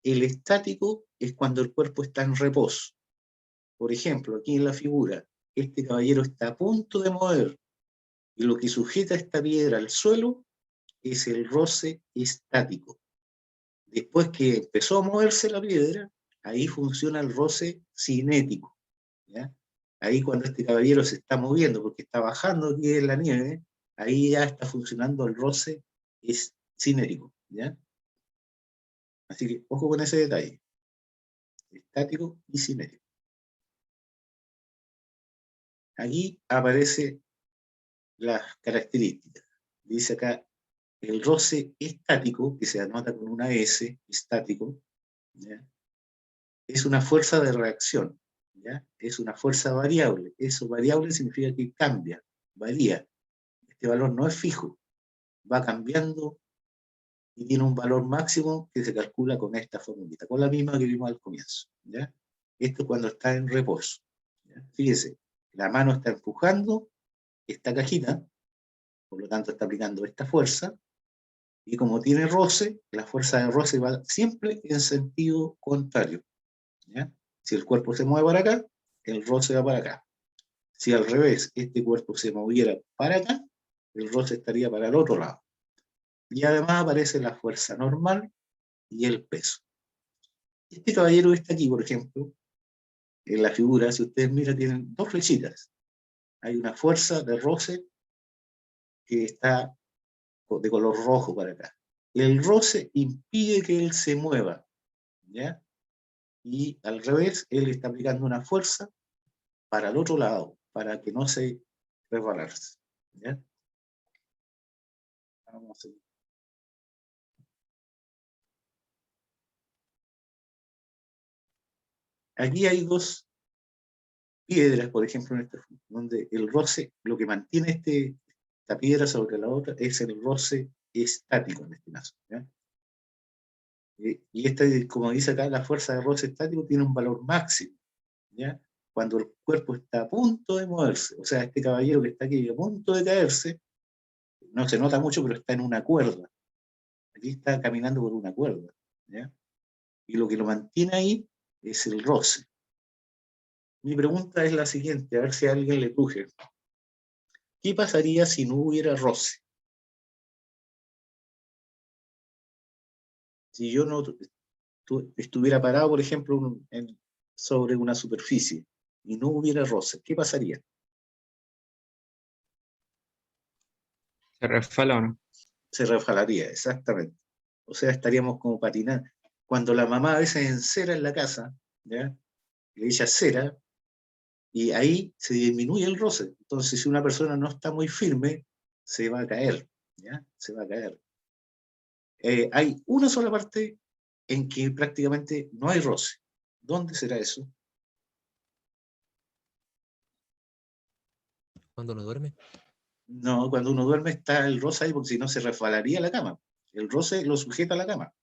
El estático es cuando el cuerpo está en reposo. Por ejemplo, aquí en la figura, este caballero está a punto de mover y lo que sujeta esta piedra al suelo es el roce estático. Después que empezó a moverse la piedra, ahí funciona el roce cinético. ¿Ya? Ahí cuando este caballero se está moviendo porque está bajando aquí en la nieve, ahí ya está funcionando el roce cinético. ¿Ya? Así que ojo con ese detalle. Estático y cinético. Aquí aparecen las características. Dice acá, el roce estático, que se anota con una S, estático, ¿ya? Es una fuerza de reacción, ¿ya? Es una fuerza variable. Eso variable significa que cambia, varía. Este valor no es fijo, va cambiando y tiene un valor máximo que se calcula con esta formulita, con la misma que vimos al comienzo. ¿Ya? Esto cuando está en reposo. ¿Ya? Fíjese, la mano está empujando esta cajita, por lo tanto está aplicando esta fuerza, y como tiene roce, la fuerza de roce va siempre en sentido contrario. ¿Ya? Si el cuerpo se mueve para acá, el roce va para acá. Si al revés, este cuerpo se moviera para acá, el roce estaría para el otro lado. Y además aparece la fuerza normal y el peso. Este caballero que está aquí, por ejemplo, en la figura, si ustedes miran, tienen dos flechitas. Hay una fuerza de roce que está de color rojo para acá. El roce impide que él se mueva, ¿ya? Y al revés, él está aplicando una fuerza para el otro lado, para que no se resbalarse, ¿ya? Vamos a seguir. Aquí hay dos piedras, por ejemplo, en este, donde el roce, lo que mantiene esta piedra sobre la otra, es el roce estático en este caso, ¿ya? Y esta, como dice acá, la fuerza de roce estático tiene un valor máximo, ¿ya? Cuando el cuerpo está a punto de moverse, o sea, este caballero que está aquí a punto de caerse, no se nota mucho, pero está en una cuerda. Aquí está caminando por una cuerda, ¿ya? Y lo que lo mantiene ahí es el roce. Mi pregunta es la siguiente, a ver si a alguien le cruje. ¿Qué pasaría si no hubiera roce? Si yo no estuviera parado, por ejemplo, sobre una superficie y no hubiera roce, ¿qué pasaría? ¿Se resbala o no? Se resbalaría, exactamente. O sea, estaríamos como patinando. Cuando la mamá a veces encera en la casa, ¿ya? Le echa cera, y ahí se disminuye el roce. Entonces, si una persona no está muy firme, se va a caer, ¿ya? Se va a caer. Hay una sola parte en que prácticamente no hay roce. ¿Dónde será eso? Cuando uno duerme. No, cuando uno duerme está el roce ahí, porque si no se resbalaría la cama. El roce lo sujeta a la cama.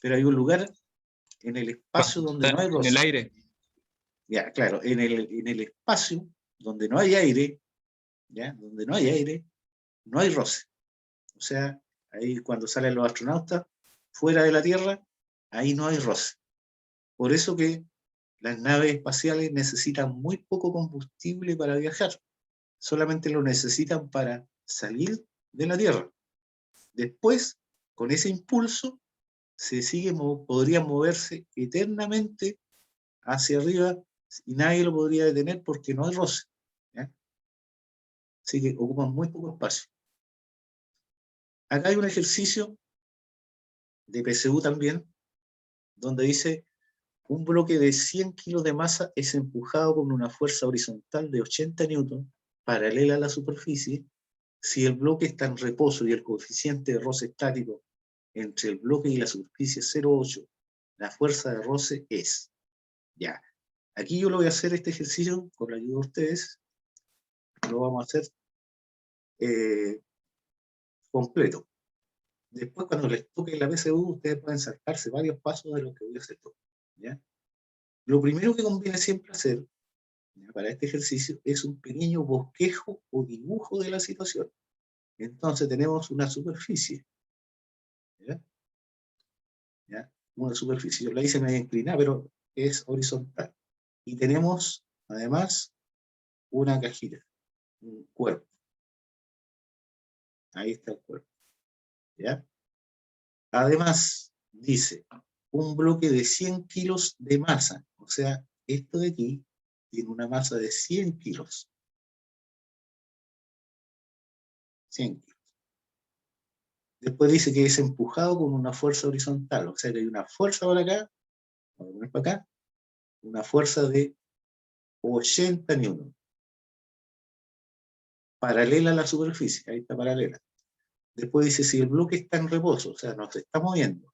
Pero hay un lugar en el espacio donde no hay En roce. el aire. Ya, claro, en el espacio donde no hay aire, ¿ya? Donde no hay aire, no hay roce. O sea, ahí cuando salen los astronautas fuera de la Tierra, ahí no hay roce. Por eso que las naves espaciales necesitan muy poco combustible para viajar. Solamente lo necesitan para salir de la Tierra. Después, con ese impulso, podrían moverse eternamente hacia arriba y nadie lo podría detener porque no hay roce, ¿ya? Así que ocupan muy poco espacio. Acá hay un ejercicio de PSU también, donde dice: un bloque de 100 kilos de masa es empujado con una fuerza horizontal de 80 newton paralela a la superficie si el bloque está en reposo y el coeficiente de roce estático entre el bloque y la superficie es 0,8. La fuerza de roce es. Ya. Aquí yo lo voy a hacer este ejercicio con la ayuda de ustedes. Lo vamos a hacer completo. Después, cuando les toque la PSU, ustedes pueden saltarse varios pasos de lo que voy a hacer yo, ¿ya? Lo primero que conviene siempre hacer, ¿ya?, para este ejercicio es un pequeño bosquejo o dibujo de la situación. Entonces tenemos una superficie, ¿ya? ¿Ya? Una superficie, yo la hice medio inclinada, pero es horizontal. Y tenemos, además, una cajita, un cuerpo. Ahí está el cuerpo, ¿ya? Además, dice, un bloque de 100 kilos de masa. O sea, esto de aquí tiene una masa de 100 kilos. 100 kilos. Después dice que es empujado con una fuerza horizontal. O sea, que hay una fuerza para acá, vamos a poner para acá, una fuerza de 80 newton. Paralela a la superficie, ahí está paralela. Después dice, si el bloque está en reposo, o sea, no se está moviendo,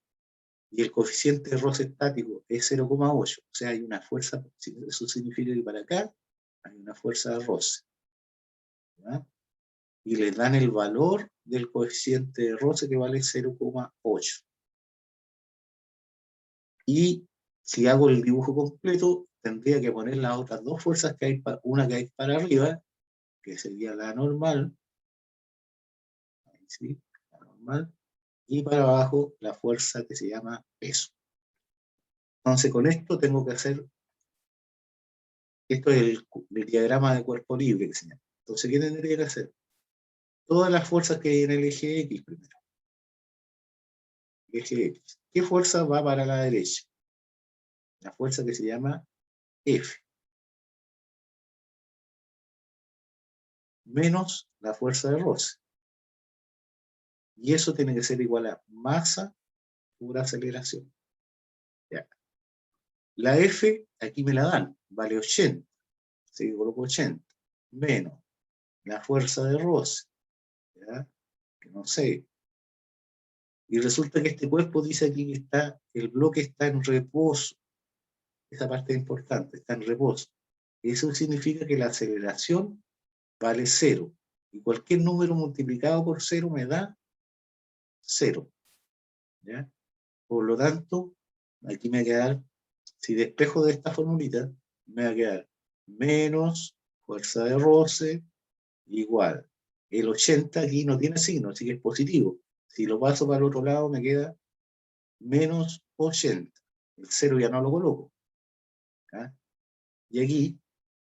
y el coeficiente de roce estático es 0,8, o sea, hay una fuerza, eso significa que para acá hay una fuerza de roce, ¿ya? Y le dan el valor del coeficiente de roce que vale 0,8. Y si hago el dibujo completo, tendría que poner las otras dos fuerzas que hay, una que hay para arriba, que sería la normal, ahí sí, la normal, y para abajo la fuerza que se llama peso. Entonces con esto tengo que hacer, esto es el diagrama de cuerpo libre que se llama. Entonces, ¿qué tendría que hacer? Todas las fuerzas que hay en el eje X primero. eje X. ¿Qué fuerza va para la derecha? La fuerza que se llama F. Menos la fuerza de roce. Y eso tiene que ser igual a masa por aceleración. Ya. La F, aquí me la dan, vale 80. Así que coloco 80. Menos la fuerza de roce. ¿Ya? Que no sé. Y resulta que este cuerpo dice aquí que el bloque está en reposo. Esa parte es importante, está en reposo. Eso significa que la aceleración vale 0. Y cualquier número multiplicado por 0 me da 0. ¿Ya? Por lo tanto, aquí me va a quedar, si despejo de esta formulita, me va a quedar menos fuerza de roce igual. El 80 aquí no tiene signo, así que es positivo. Si lo paso para el otro lado, me queda menos 80. El 0 ya no lo coloco. ¿Ya? Y aquí,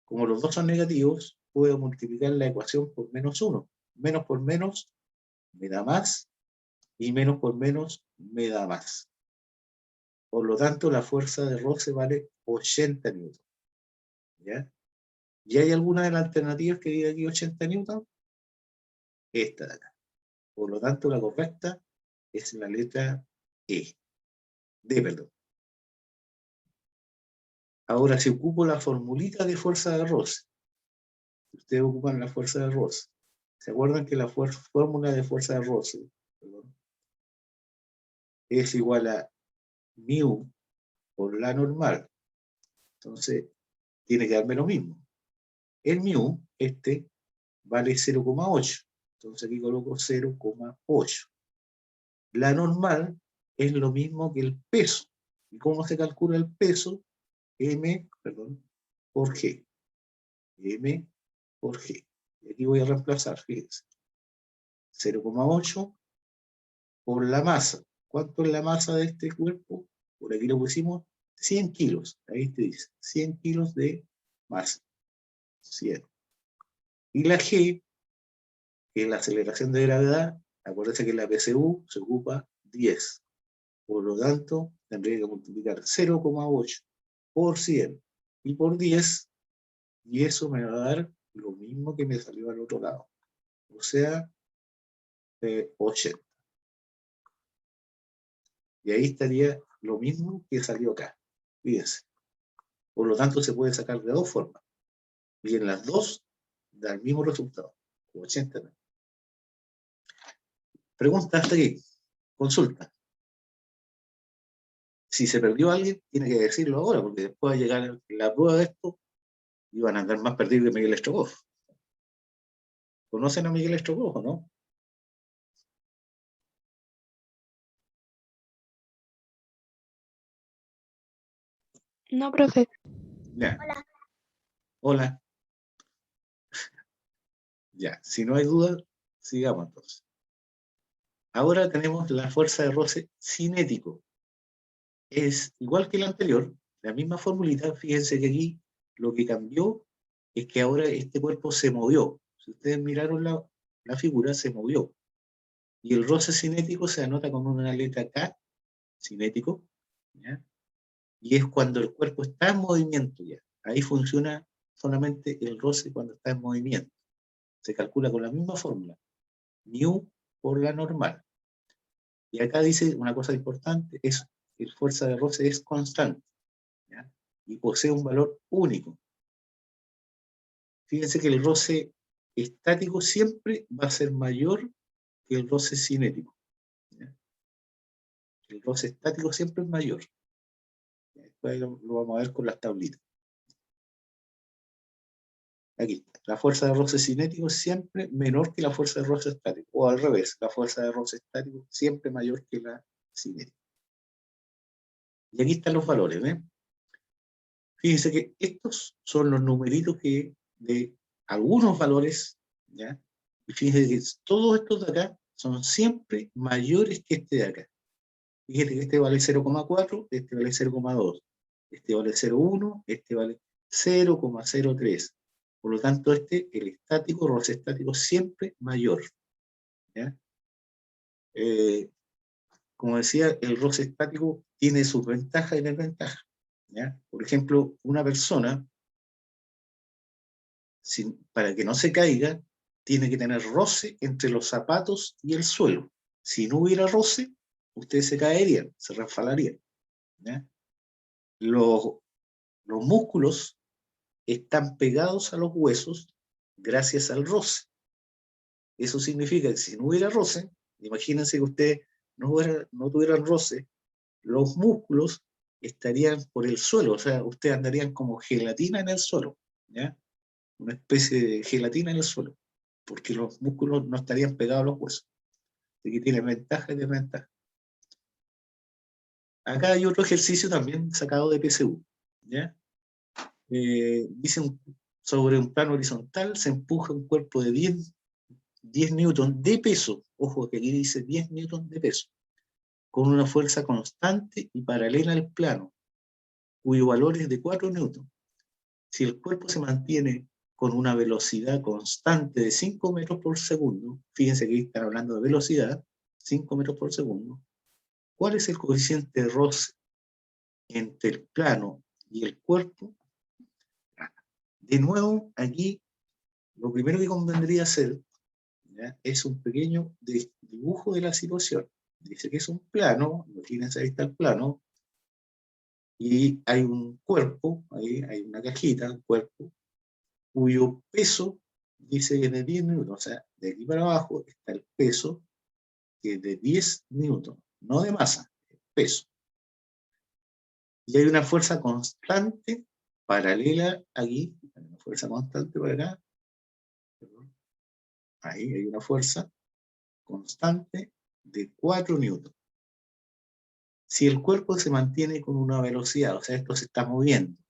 como los dos son negativos, puedo multiplicar la ecuación por menos 1. Menos por menos me da más, y menos por menos me da más. Por lo tanto, la fuerza de roce vale 80 newtons. ¿Ya? ¿Y hay alguna de las alternativas que diga aquí 80 newtons? Esta de acá. Por lo tanto, la correcta es la letra E. D, perdón. Ahora, si ocupo la formulita de fuerza de roce, ustedes ocupan la fuerza de roce. ¿Se acuerdan que la fórmula de fuerza de roce, perdón, es igual a mu por la normal? Entonces, tiene que darme lo mismo. El mu, vale 0,8. Entonces aquí coloco 0,8. La normal es lo mismo que el peso. ¿Y cómo se calcula el peso? M, perdón, por G. M por G. Y aquí voy a reemplazar, fíjense. 0,8 por la masa. ¿Cuánto es la masa de este cuerpo? Por aquí lo pusimos 100 kilos. Ahí te dice 100 kilos de masa. 100. Y la G, que es la aceleración de gravedad, acuérdense que la PSU se ocupa 10. Por lo tanto, tendría que multiplicar 0,8 por 100 y por 10, y eso me va a dar lo mismo que me salió al otro lado. O sea, 80. Y ahí estaría lo mismo que salió acá. Fíjense. Por lo tanto, se puede sacar de dos formas. Y en las dos da el mismo resultado. 80. Pregunta hasta aquí. Consulta. Si se perdió alguien, tiene que decirlo ahora, porque después va a llegar la prueba de esto y van a andar más perdidos que Miguel Strogoff. ¿Conocen a Miguel Strogoff o no? No, profe. Ya. Hola. Ya, si no hay duda, sigamos entonces. Ahora tenemos la fuerza de roce cinético. Es igual que el anterior, la misma formulita. Fíjense que aquí lo que cambió es que ahora este cuerpo se movió. Si ustedes miraron la figura, se movió. Y el roce cinético se anota con una letra K, cinético, ¿ya? Y es cuando el cuerpo está en movimiento ya. Ahí funciona solamente el roce cuando está en movimiento. Se calcula con la misma fórmula, mu por la normal. Y acá dice una cosa importante, es que la fuerza de roce es constante, ¿ya? Y posee un valor único. Fíjense que el roce estático siempre va a ser mayor que el roce cinético, ¿ya? El roce estático siempre es mayor. Después lo vamos a ver con las tablitas. Aquí, la fuerza de roce cinético es siempre menor que la fuerza de roce estático, o al revés, la fuerza de roce estático siempre mayor que la cinética. Y aquí están los valores, ¿ven? Fíjense que estos son los numeritos de algunos valores, ¿ya? Y fíjense que todos estos de acá son siempre mayores que este de acá. Fíjense que este vale 0,4, este vale 0,2, este vale 0,1, este vale 0,03. Por lo tanto, el estático, roce estático, siempre mayor, ¿ya? como decía, el roce estático tiene sus ventajas y desventajas, ¿ya? Por ejemplo, una persona, para que no se caiga, tiene que tener roce entre los zapatos y el suelo. Si no hubiera roce, ustedes se caerían, se resbalarían, ¿ya? Los músculos están pegados a los huesos gracias al roce. Eso significa que si no hubiera roce, imagínense que ustedes no tuvieran roce, los músculos estarían por el suelo, o sea, ustedes andarían como gelatina en el suelo, ¿ya? Una especie de gelatina en el suelo, porque los músculos no estarían pegados a los huesos. Así que tiene ventaja y desventaja. Acá hay otro ejercicio también sacado de PSU, ¿ya? Dice sobre un plano horizontal se empuja un cuerpo de 10 newtons de peso, ojo que aquí dice 10 newtons de peso, con una fuerza constante y paralela al plano, cuyo valor es de 4 newtons. Si el cuerpo se mantiene con una velocidad constante de 5 metros por segundo, fíjense que están hablando de velocidad, 5 metros por segundo, ¿cuál es el coeficiente de roce entre el plano y el cuerpo? De nuevo, aquí, lo primero que convendría hacer, ¿ya?, es un pequeño dibujo de la situación. Dice que es un plano, imagínense, ahí está el plano, y hay un cuerpo, ahí hay una cajita, un cuerpo, cuyo peso dice que es de 10 newtons, o sea, de aquí para abajo está el peso, que es de 10 newtons, no de masa, es peso. Y hay una fuerza constante paralela aquí, hay una fuerza constante por acá, perdón, ahí hay una fuerza constante de 4 newtons. Si el cuerpo se mantiene con una velocidad, o sea, esto se está moviendo.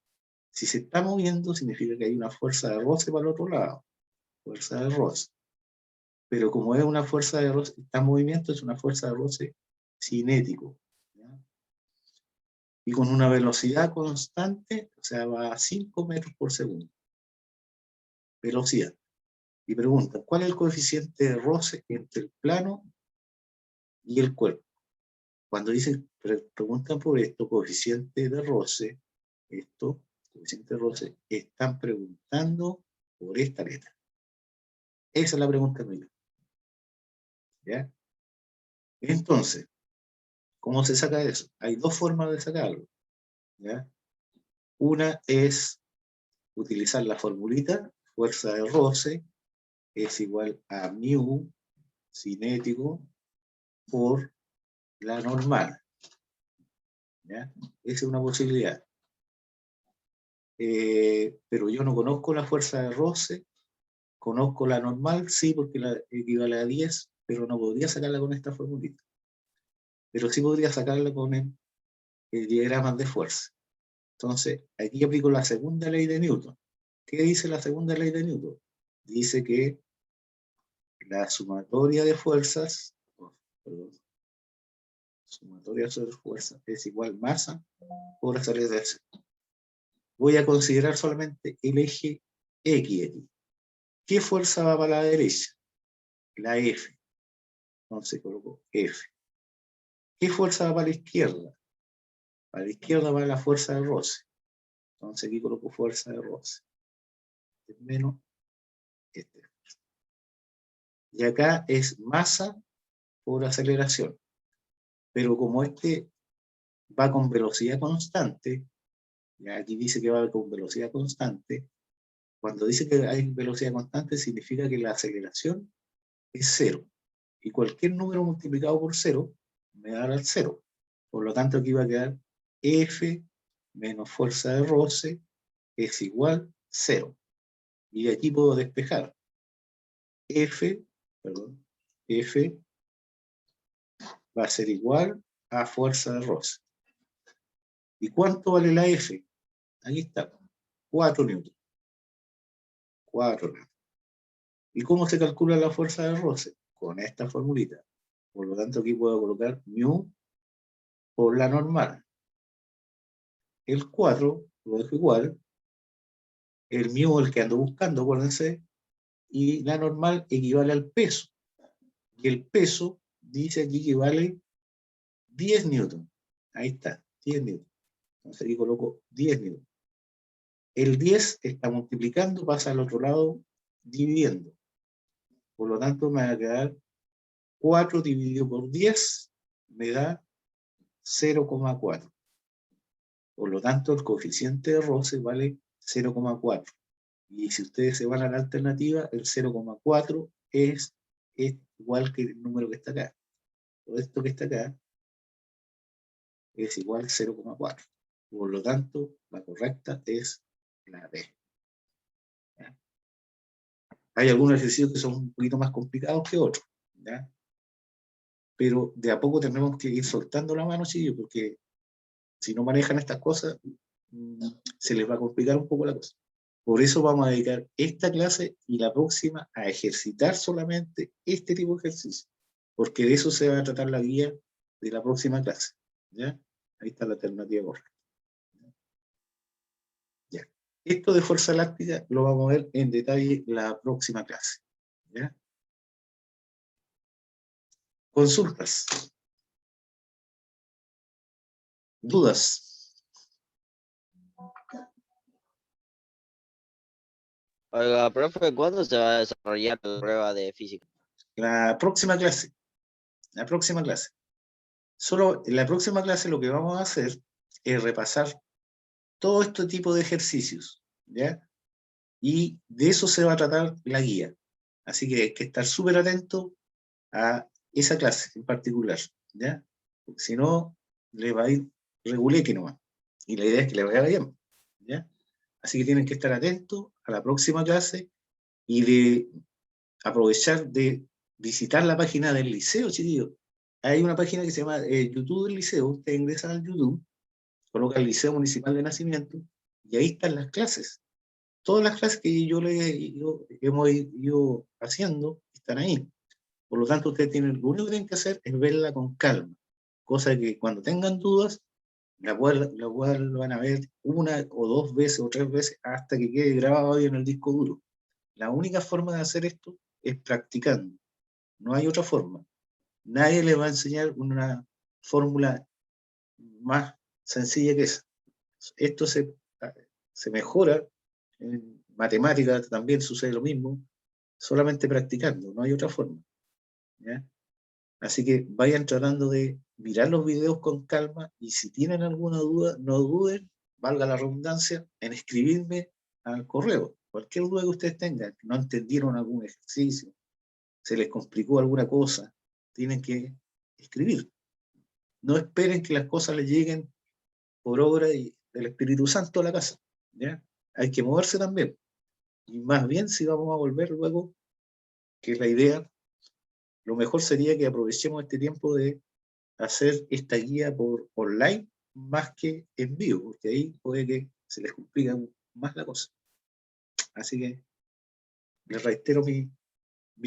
Si se está moviendo, significa que hay una fuerza de roce para el otro lado, fuerza de roce. Pero como es una fuerza de roce, está en movimiento, es una fuerza de roce cinético, ¿ya? Y con una velocidad constante, o sea, va a 5 metros por segundo. Velocidad. Y pregunta, ¿cuál es el coeficiente de roce entre el plano y el cuerpo? Cuando dicen, preguntan por esto, coeficiente de roce, coeficiente de roce, están preguntando por esta letra. Esa es la pregunta mía. ¿Ya? Entonces, ¿cómo se saca eso? Hay dos formas de sacarlo, ¿ya? Una es utilizar la formulita, fuerza de roce es igual a mu cinético por la normal, ¿ya? Esa es una posibilidad. Pero yo no conozco la fuerza de roce, conozco la normal, sí, porque la equivale a 10, pero no podría sacarla con esta formulita. Pero sí podría sacarla con el diagrama de fuerza. Entonces, aquí aplico la segunda ley de Newton. ¿Qué dice la segunda ley de Newton? Dice que la sumatoria de fuerzas, sumatoria de fuerzas es igual masa por aceleración. Voy a considerar solamente el eje X. ¿Qué fuerza va para la derecha? La F. Entonces coloco F. ¿Qué fuerza va para la izquierda? Para la izquierda va la fuerza de roce. Entonces aquí coloco fuerza de roce. Menos este. Y acá es masa por aceleración. Pero como este va con velocidad constante, ya aquí dice que va con velocidad constante, cuando dice que hay velocidad constante significa que la aceleración es 0. Y cualquier número multiplicado por 0 me da el 0. Por lo tanto aquí va a quedar F menos fuerza de roce es igual 0. Y aquí puedo despejar. F va a ser igual a fuerza de roce. ¿Y cuánto vale la F? Aquí está, 4 newtons. 4 newtons. ¿Y cómo se calcula la fuerza de roce? Con esta formulita. Por lo tanto, aquí puedo colocar mu por la normal. El 4 lo dejo igual. El mu, el que ando buscando, acuérdense. Y la normal equivale al peso. Y el peso dice aquí que vale 10 newton. Ahí está, 10 newton. Entonces aquí coloco 10 newton. El 10 está multiplicando, pasa al otro lado, dividiendo. Por lo tanto, me va a quedar 4 dividido por 10, me da 0,4. Por lo tanto, el coeficiente de roce vale 0,4. Y si ustedes se van a la alternativa, el 0,4 es igual que el número que está acá. Todo esto que está acá es igual a 0,4. Por lo tanto, la correcta es la B. ¿Ya? Hay algunos ejercicios que son un poquito más complicados que otros, ¿ya? Pero de a poco tenemos que ir soltando la mano, chicos, porque si no manejan estas cosas, se les va a complicar un poco la cosa. Por eso vamos a dedicar esta clase y la próxima a ejercitar solamente este tipo de ejercicio, porque de eso se va a tratar la guía de la próxima clase. ¿Ya? Ahí está la alternativa correcta. Ya. Esto de fuerza láctica lo vamos a ver en detalle la próxima clase. ¿Ya? Consultas. ¿Dudas? Oiga, profe, ¿cuándo se va a desarrollar la prueba de física? La próxima clase. La próxima clase. Solo en la próxima clase lo que vamos a hacer es repasar todo este tipo de ejercicios, ¿ya? Y de eso se va a tratar la guía. Así que hay que estar súper atento a esa clase en particular, ¿ya? Porque si no, le va a ir reguleque nomás. Y la idea es que le vaya bien, ¿ya? Así que tienen que estar atentos a la próxima clase y de aprovechar de visitar la página del liceo, chiquillos. Hay una página que se llama YouTube del liceo. Ustedes ingresan al YouTube, colocan el Liceo Municipal de Nacimiento, y ahí están las clases. Todas las clases que hemos ido haciendo están ahí. Por lo tanto, ustedes lo único que tienen que hacer es verla con calma. Cosa que cuando tengan dudas, la van a ver una o dos veces o tres veces hasta que quede grabado ahí en el disco duro. La única forma de hacer esto es practicando. No hay otra forma. Nadie les va a enseñar una fórmula más sencilla que esa. Esto se mejora. En matemáticas también sucede lo mismo, solamente practicando, no hay otra forma. ¿Ya? Así que vayan tratando de mirar los videos con calma y si tienen alguna duda, no duden, valga la redundancia, en escribirme al correo. Cualquier duda que ustedes tengan, que no entendieron algún ejercicio, se les complicó alguna cosa, tienen que escribir. No esperen que las cosas les lleguen por obra del Espíritu Santo a la casa. ¿Ya? Hay que moverse también. Y más bien si vamos a volver luego, que es la idea, lo mejor sería que aprovechemos este tiempo de hacer esta guía por online más que en vivo, porque ahí puede que se les complica más la cosa. Así que les reitero mi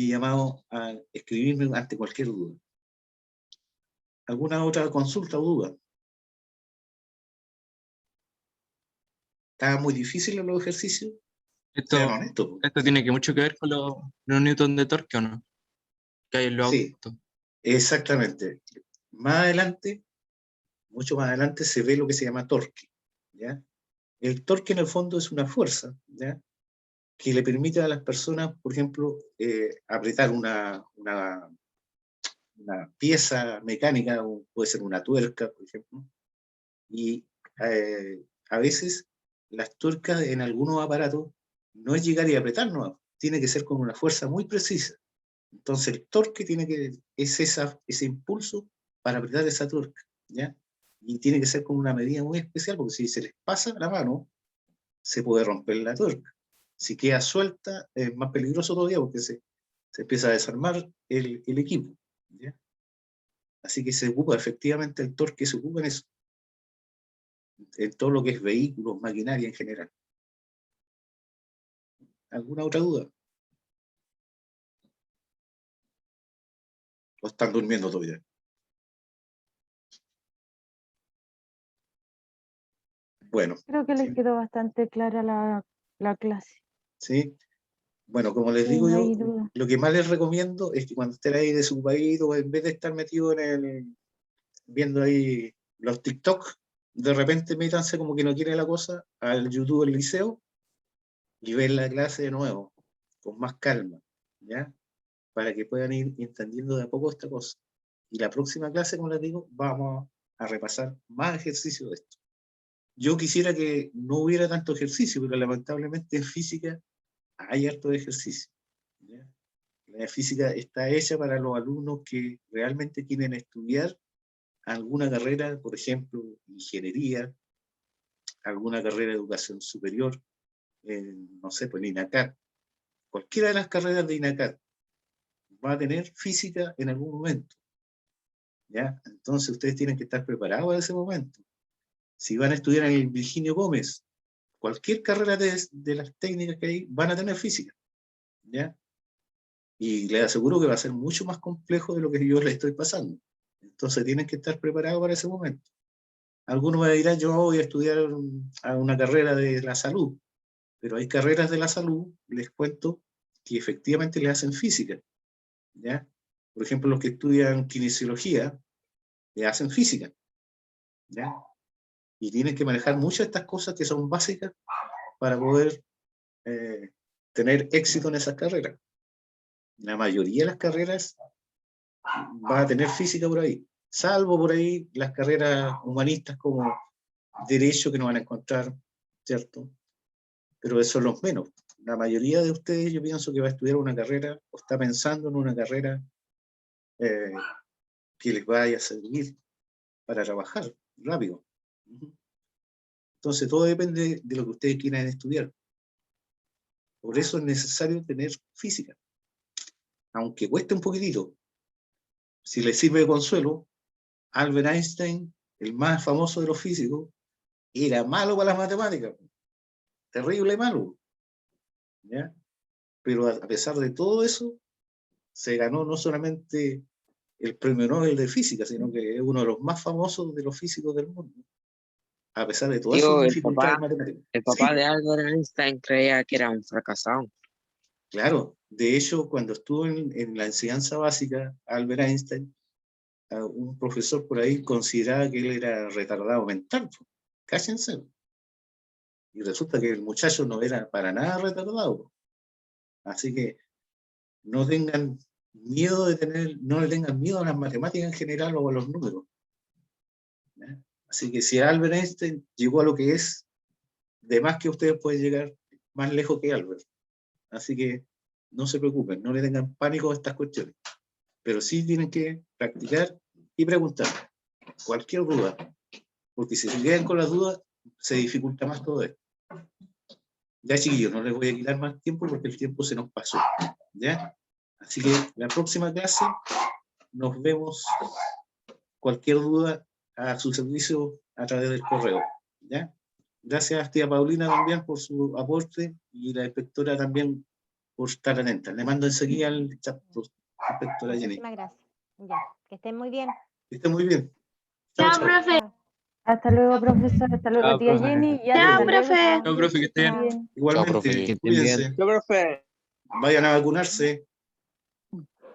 llamado a escribirme ante cualquier duda. ¿Alguna otra consulta o duda? ¿Está muy difícil en los ejercicios? Sean honestos. Esto tiene mucho que ver con los newtons de torque, ¿o no? Que hay en los Sí, autos. exactamente. Más adelante, mucho más adelante, se ve lo que se llama torque. ¿Ya? El torque en el fondo es una fuerza, ¿ya? Que le permite a las personas, por ejemplo, apretar una pieza mecánica, puede ser una tuerca, por ejemplo, y a veces las tuercas en algunos aparatos no es llegar y apretar, no, tiene que ser con una fuerza muy precisa. Entonces el torque es ese impulso para apretar esa tuerca, ¿ya? Y tiene que ser con una medida muy especial, porque si se les pasa la mano, se puede romper la tuerca. Si queda suelta, es más peligroso todavía, porque se empieza a desarmar el equipo, ¿ya? Así que se ocupa, efectivamente, el torque se ocupa en todo lo que es vehículos, maquinaria en general. ¿Alguna otra duda? ¿O están durmiendo todavía? Bueno. Creo que les quedó bastante clara la clase. ¿Sí? Bueno, como les Sí, digo no yo, hay duda. lo que más les recomiendo es que cuando estén ahí desocupaditos, en vez de estar metidos viendo ahí los TikTok, de repente métanse como que no quiere la cosa al YouTube del liceo y ven la clase de nuevo, con más calma, ¿ya? Para que puedan ir entendiendo de a poco esta cosa. Y la próxima clase, como les digo, vamos a repasar más ejercicios de esto. Yo quisiera que no hubiera tanto ejercicio, pero lamentablemente en física hay harto ejercicio, ¿ya? La física está hecha para los alumnos que realmente quieren estudiar alguna carrera, por ejemplo, ingeniería, alguna carrera de educación superior, no sé, pues INACAT. Cualquiera de las carreras de INACAT va a tener física en algún momento, ¿ya? Entonces ustedes tienen que estar preparados para ese momento. Si van a estudiar en el Virginio Gómez, cualquier carrera de las técnicas que hay, van a tener física, ¿ya? Y les aseguro que va a ser mucho más complejo de lo que yo les estoy pasando. Entonces tienen que estar preparados para ese momento. Algunos me dirán, yo voy a estudiar a una carrera de la salud, pero hay carreras de la salud, les cuento, que efectivamente les hacen física, ¿ya? Por ejemplo, los que estudian kinesiología, le hacen física, ¿ya? Y tienen que manejar muchas de estas cosas que son básicas para poder tener éxito en esas carreras. La mayoría de las carreras va a tener física por ahí, salvo por ahí las carreras humanistas como derecho que no van a encontrar, ¿cierto? Pero eso son los menos. La mayoría de ustedes yo pienso que va a estudiar una carrera o está pensando en una carrera que les vaya a servir para trabajar rápido. Entonces todo depende de lo que ustedes quieran estudiar. Por eso es necesario tener física. Aunque cueste un poquitito. Si les sirve de consuelo, Albert Einstein, el más famoso de los físicos, era malo para las matemáticas. Terrible malo, ¿ya? Pero a pesar de todo eso, se ganó no solamente el premio Nobel de Física, sino que es uno de los más famosos de los físicos del mundo, a pesar de todas sus Tío, dificultades matemáticas. el papá Sí, de Albert Einstein creía que era un fracasado. claro, de hecho, cuando estuvo en la enseñanza básica, Albert Einstein, un profesor por ahí consideraba que él era retardado mental, cállense. Y resulta que el muchacho no era para nada retardado. Así que no tengan miedo no le tengan miedo a las matemáticas en general o a los números, ¿ya? Así que si Albert Einstein llegó a lo que es, de más que ustedes pueden llegar más lejos que Albert. Así que no se preocupen, no le tengan pánico a estas cuestiones. Pero sí tienen que practicar y preguntar cualquier duda. Porque si se quedan con las dudas, se dificulta más todo esto. Ya, chiquillos, no les voy a quitar más tiempo porque el tiempo se nos pasó, ¿ya? Así que la próxima clase nos vemos. Cualquier duda a su servicio a través del correo, ¿ya? Gracias, tía Paulina, también por su aporte y la inspectora también por estar atenta. Le mando enseguida el chat, inspectora Jenny. Muchísimas gracias. Ya, que estén muy bien. Que esté muy bien. Chao, profe. Hasta luego, profesor. Hasta luego, Chao, tía profe. Jenny. Y Chao, hasta luego, profe. Chao, profe, que esté bien. bien. Igualmente, profe, que estén cuídense. bien. Chao, profe. Vayan a vacunarse.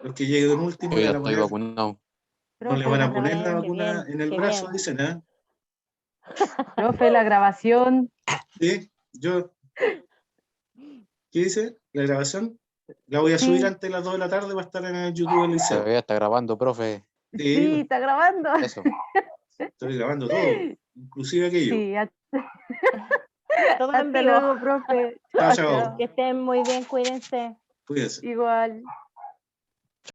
Los que lleguen último, Yo ya van a estoy poner, vacunado. no le van a poner la Qué vacuna bien, en el qué brazo, bien. dicen, ¿ah? Profe, la grabación. ¿Sí? ¿Qué dice? ¿La grabación? La voy a subir Sí. antes de las 2 de la tarde, va a estar en el YouTube del liceo. Todavía está grabando, profe. Sí, está grabando. Eso. Estoy grabando todo, inclusive aquello. Sí, Todo en hasta vivo. luego, profe. Chao, chao. Que estén muy bien, cuídense. Cuídense. Igual.